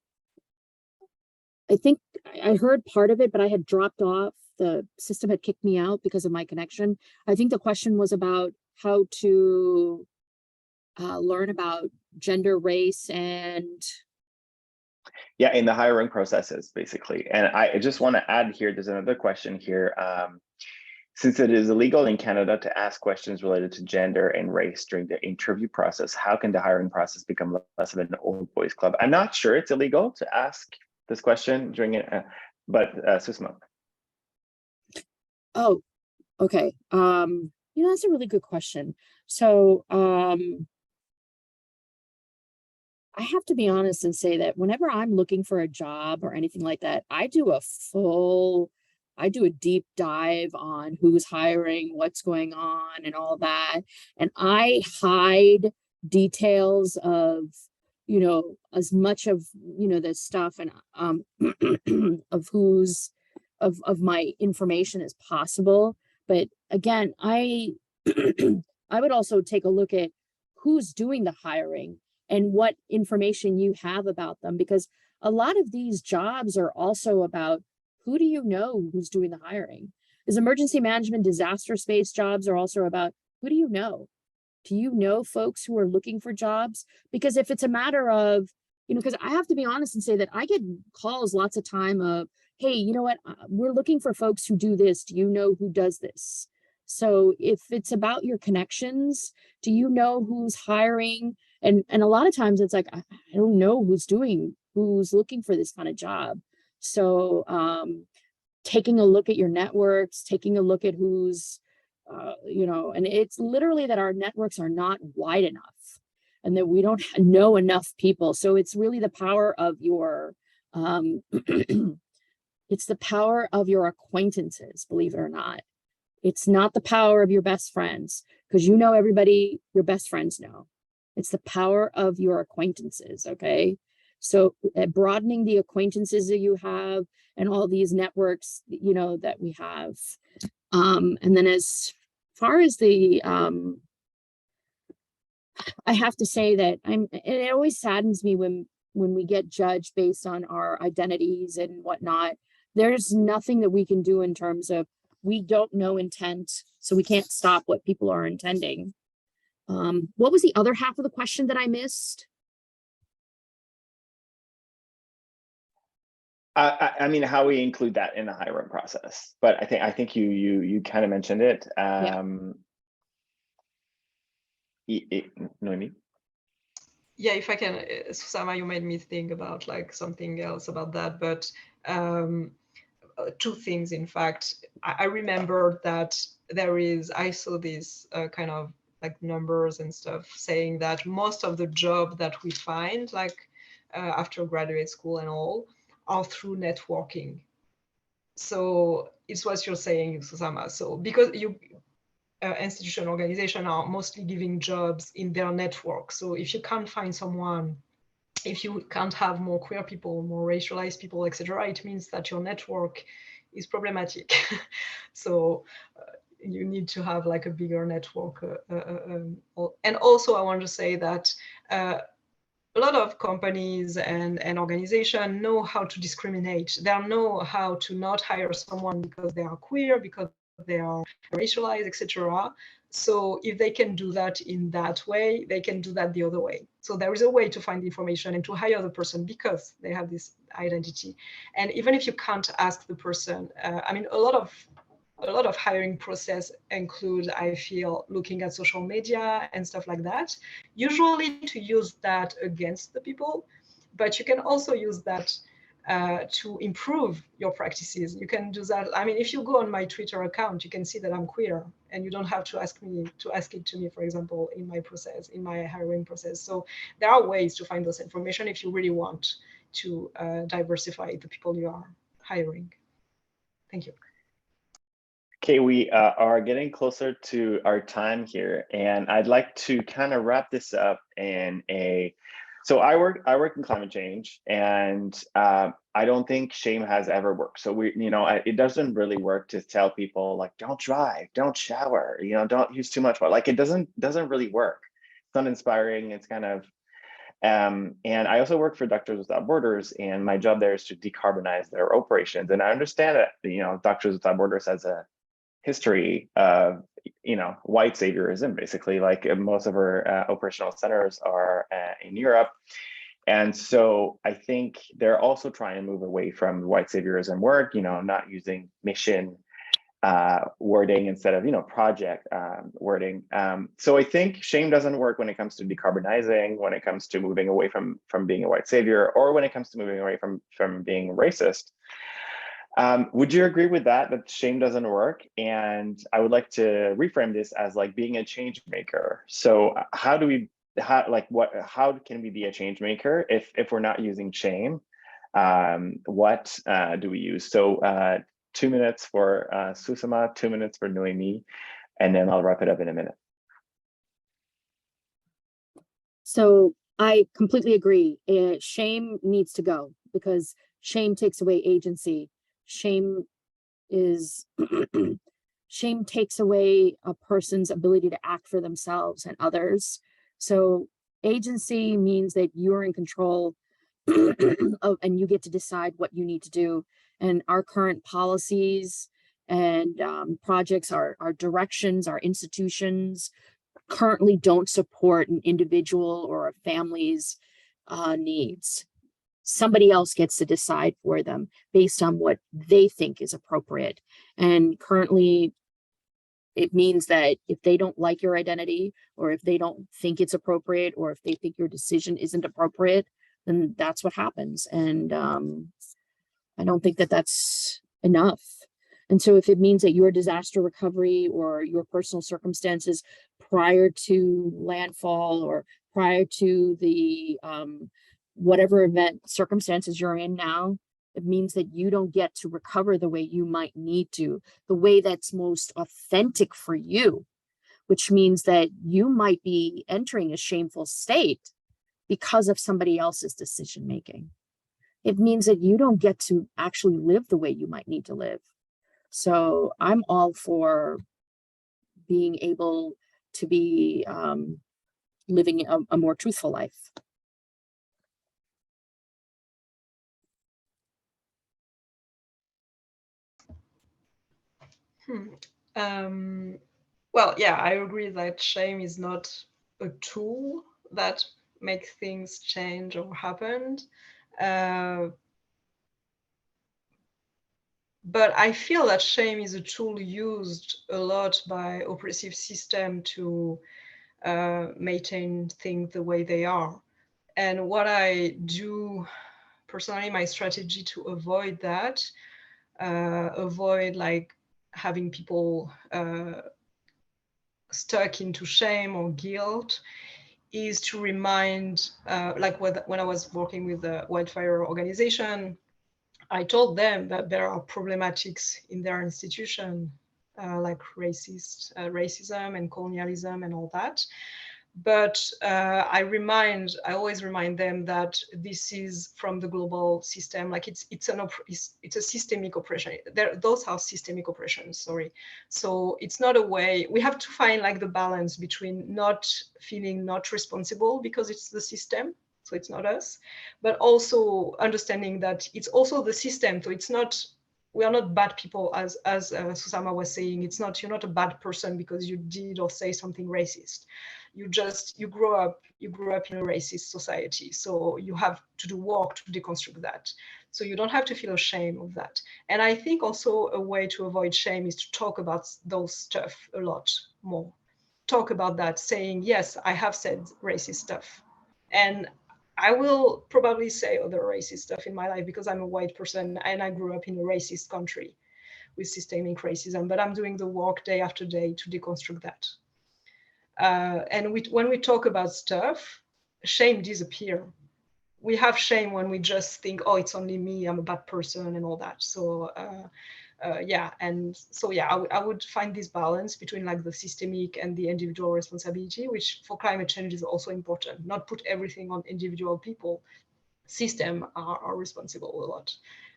I think I heard part of it, but I had dropped off. The system had kicked me out because of my connection. I think the question was about how to learn about gender, race, and Yeah, in the hiring processes, basically. And I just want to add here, there's another question here. Since it is illegal in Canada to ask questions related to gender and race during the interview process, how can the hiring process become less of an old boys club? I'm not sure it's illegal to ask this question during it, but Susamma. oh, okay. That's a really good question. So I have to be honest and say that whenever I'm looking for a job or anything like that, I do a deep dive on who's hiring, what's going on, and all that. And I hide details of, as much of, the stuff and of my information as possible. But again, I I would also take a look at who's doing the hiring and what information you have about them, because a lot of these jobs are also about who do you know who's doing the hiring. As emergency management, disaster space jobs are also about who do you know? Do you know folks who are looking for jobs? Because if it's a matter of, because I have to be honest and say that I get calls lots of time of, hey, you know what, we're looking for folks who do this. Do you know who does this? So if it's about your connections, do you know who's hiring? And a lot of times it's like, I don't know who's looking for this kind of job. So taking a look at your networks, taking a look at who's, and it's literally that our networks are not wide enough and that we don't know enough people. So it's really the power of your, it's the power of your acquaintances, believe it or not. It's not the power of your best friends, because everybody your best friends know. It's the power of your acquaintances, okay? So broadening the acquaintances that you have and all these networks, that we have. And then as far as the, I have to say that it always saddens me when we get judged based on our identities and whatnot. There's nothing that we can do in terms of, we don't know intent, so we can't stop what people are intending. What was the other half of the question that I missed? I mean, how we include that in the hiring process, but I think you kind of mentioned it. Noémie? Yeah, if I can, Susamma, you made me think about like something else about that, but two things, in fact. I remember that I saw this kind of like numbers and stuff saying that most of the job that we find, like after graduate school and all, are through networking. So it's what you're saying, Susamma. So because institution organization are mostly giving jobs in their network. So if you can't find someone, if you can't have more queer people, more racialized people, etc., it means that your network is problematic. So you need to have like a bigger network. And also I want to say that a lot of companies and organizations know how to discriminate. They know how to not hire someone because they are queer, because they are racialized, etc. So if they can do that in that way, they can do that the other way. So there is a way to find information and to hire the person because they have this identity. And even if you can't ask the person, I mean, a lot of hiring process include, I feel, looking at social media and stuff like that, usually to use that against the people, but you can also use that to improve your practices. You can do that. I mean, if you go on my Twitter account, you can see that I'm queer, and you don't have to ask it to me, for example, in my process, in my hiring process. So there are ways to find those information if you really want to diversify the people you are hiring. Thank you. Okay, we are getting closer to our time here, and I'd like to kind of wrap this up in a So I work in climate change, and I don't think shame has ever worked. So it doesn't really work to tell people like, don't drive, don't shower, don't use too much water. Like it doesn't really work. It's not inspiring. It's kind of, and I also work for Doctors Without Borders, and my job there is to decarbonize their operations. And I understand that Doctors Without Borders has a history of white saviorism, basically. Like most of our operational centers are in Europe, and so I think they're also trying to move away from white saviorism work, not using mission wording instead of project wording. So I think shame doesn't work when it comes to decarbonizing, when it comes to moving away from being a white savior, or when it comes to moving away from being racist. Would you agree with that shame doesn't work? And I would like to reframe this as like being a change maker. So how can we be a change maker if we're not using shame? What do we use? So 2 minutes for Susamma, 2 minutes for Noémie, and then I'll wrap it up in a minute. So I completely agree. Shame needs to go because shame takes away agency. Shame takes away a person's ability to act for themselves and others. So agency means that you're in control of, and you get to decide what you need to do. And our current policies and projects, our directions, our institutions currently don't support an individual or a family's needs. Somebody else gets to decide for them based on what they think is appropriate. And currently, it means that if they don't like your identity, or if they don't think it's appropriate, or if they think your decision isn't appropriate, then that's what happens. And I don't think that that's enough. And so if it means that your disaster recovery or your personal circumstances prior to landfall or prior to the whatever event circumstances you're in now, it means that you don't get to recover the way you might need to, the way that's most authentic for you, which means that you might be entering a shameful state because of somebody else's decision making. It means that you don't get to actually live the way you might need to live. So I'm all for being able to be living a more truthful life. Well, yeah, I agree that shame is not a tool that makes things change or happen. But I feel that shame is a tool used a lot by oppressive systems to maintain things the way they are. And what I do personally, my strategy to avoid that, avoid like having people stuck into shame or guilt, is to remind, like when I was working with the wildfire organization, I told them that there are problematics in their institution, like racism and colonialism and all that. But I always remind them that this is from the global system. Like it's a systemic oppression. Those are systemic oppressions. Sorry. So it's not a way. We have to find like the balance between not feeling not responsible because it's the system, so it's not us, but also understanding that it's also the system. So it's not. We are not bad people, as Susamma was saying. You're not a bad person because you did or say something racist. You grew up in a racist society, so you have to do work to deconstruct that. So you don't have to feel ashamed of that. And I think also a way to avoid shame is to talk about those stuff a lot more. Talk about that, saying, yes, I have said racist stuff, and I will probably say other racist stuff in my life because I'm a white person and I grew up in a racist country with systemic racism, but I'm doing the work day after day to deconstruct that. And when we talk about stuff, shame disappears. we have shame when we just think, oh, it's only me, I'm a bad person and all that. So yeah, and so yeah, I would find this balance between like the systemic and the individual responsibility, which for climate change is also important. Not put everything on individual people. System are responsible a lot,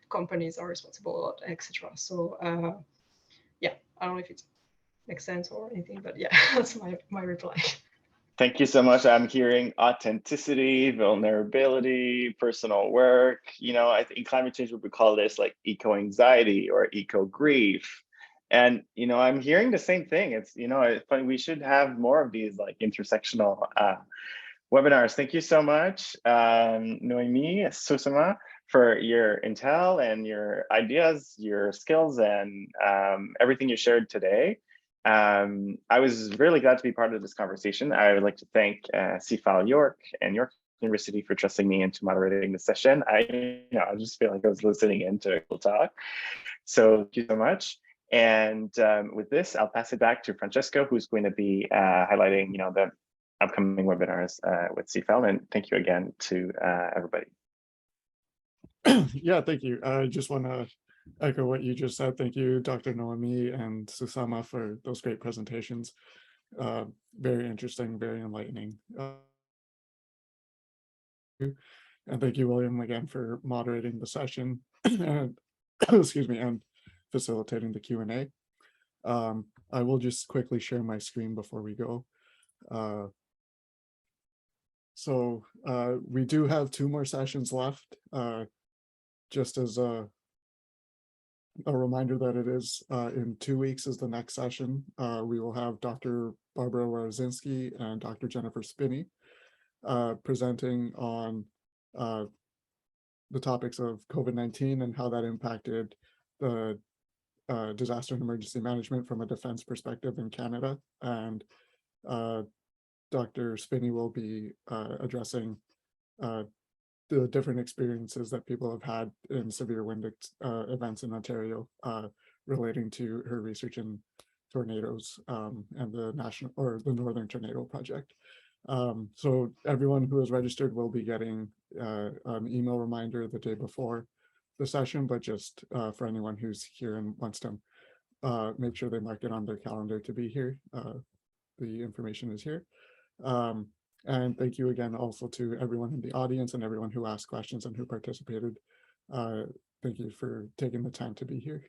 companies are responsible a lot, etc. So yeah, I don't know if it makes sense or anything, but yeah, that's my reply. Thank you so much. I'm hearing authenticity, vulnerability, personal work. You know, I think climate change, we call this like eco-anxiety or eco-grief. And, you know, I'm hearing the same thing. It's, you know, it's funny, we should have more of these like intersectional webinars. Thank you so much, Noémie, Susamma, for your intel and your ideas, your skills, and everything you shared today. I was really glad to be part of this conversation. I would like to thank CIFAL York and York University for trusting me into moderating the session. I just feel like I was listening in to a talk. So thank you so much. And with this, I'll pass it back to Francesco, who's going to be highlighting, you know, the upcoming webinars with CIFAL. And thank you again to everybody. Yeah, thank you. I just want to echo what you just said. Thank you, Dr. Noémie and Susamma, for those great presentations. Very interesting, very enlightening. And thank you, William, again for moderating the session and excuse me, and facilitating the Q&A. I will just quickly share my screen before we go. So we do have 2 more sessions left. Just as a reminder that it is in 2 weeks is the next session. We will have Dr. Barbara Warzynski and Dr. Jennifer Spinney presenting on the topics of COVID-19 and how that impacted the disaster and emergency management from a defense perspective in Canada. And Dr. Spinney will be addressing the different experiences that people have had in severe wind events in Ontario relating to her research in tornadoes and the national or the Northern Tornado Project. So everyone who is registered will be getting an email reminder the day before the session, but just for anyone who's here and wants to make sure they mark it on their calendar to be here. The information is here. And thank you again also to everyone in the audience and everyone who asked questions and who participated. Thank you for taking the time to be here.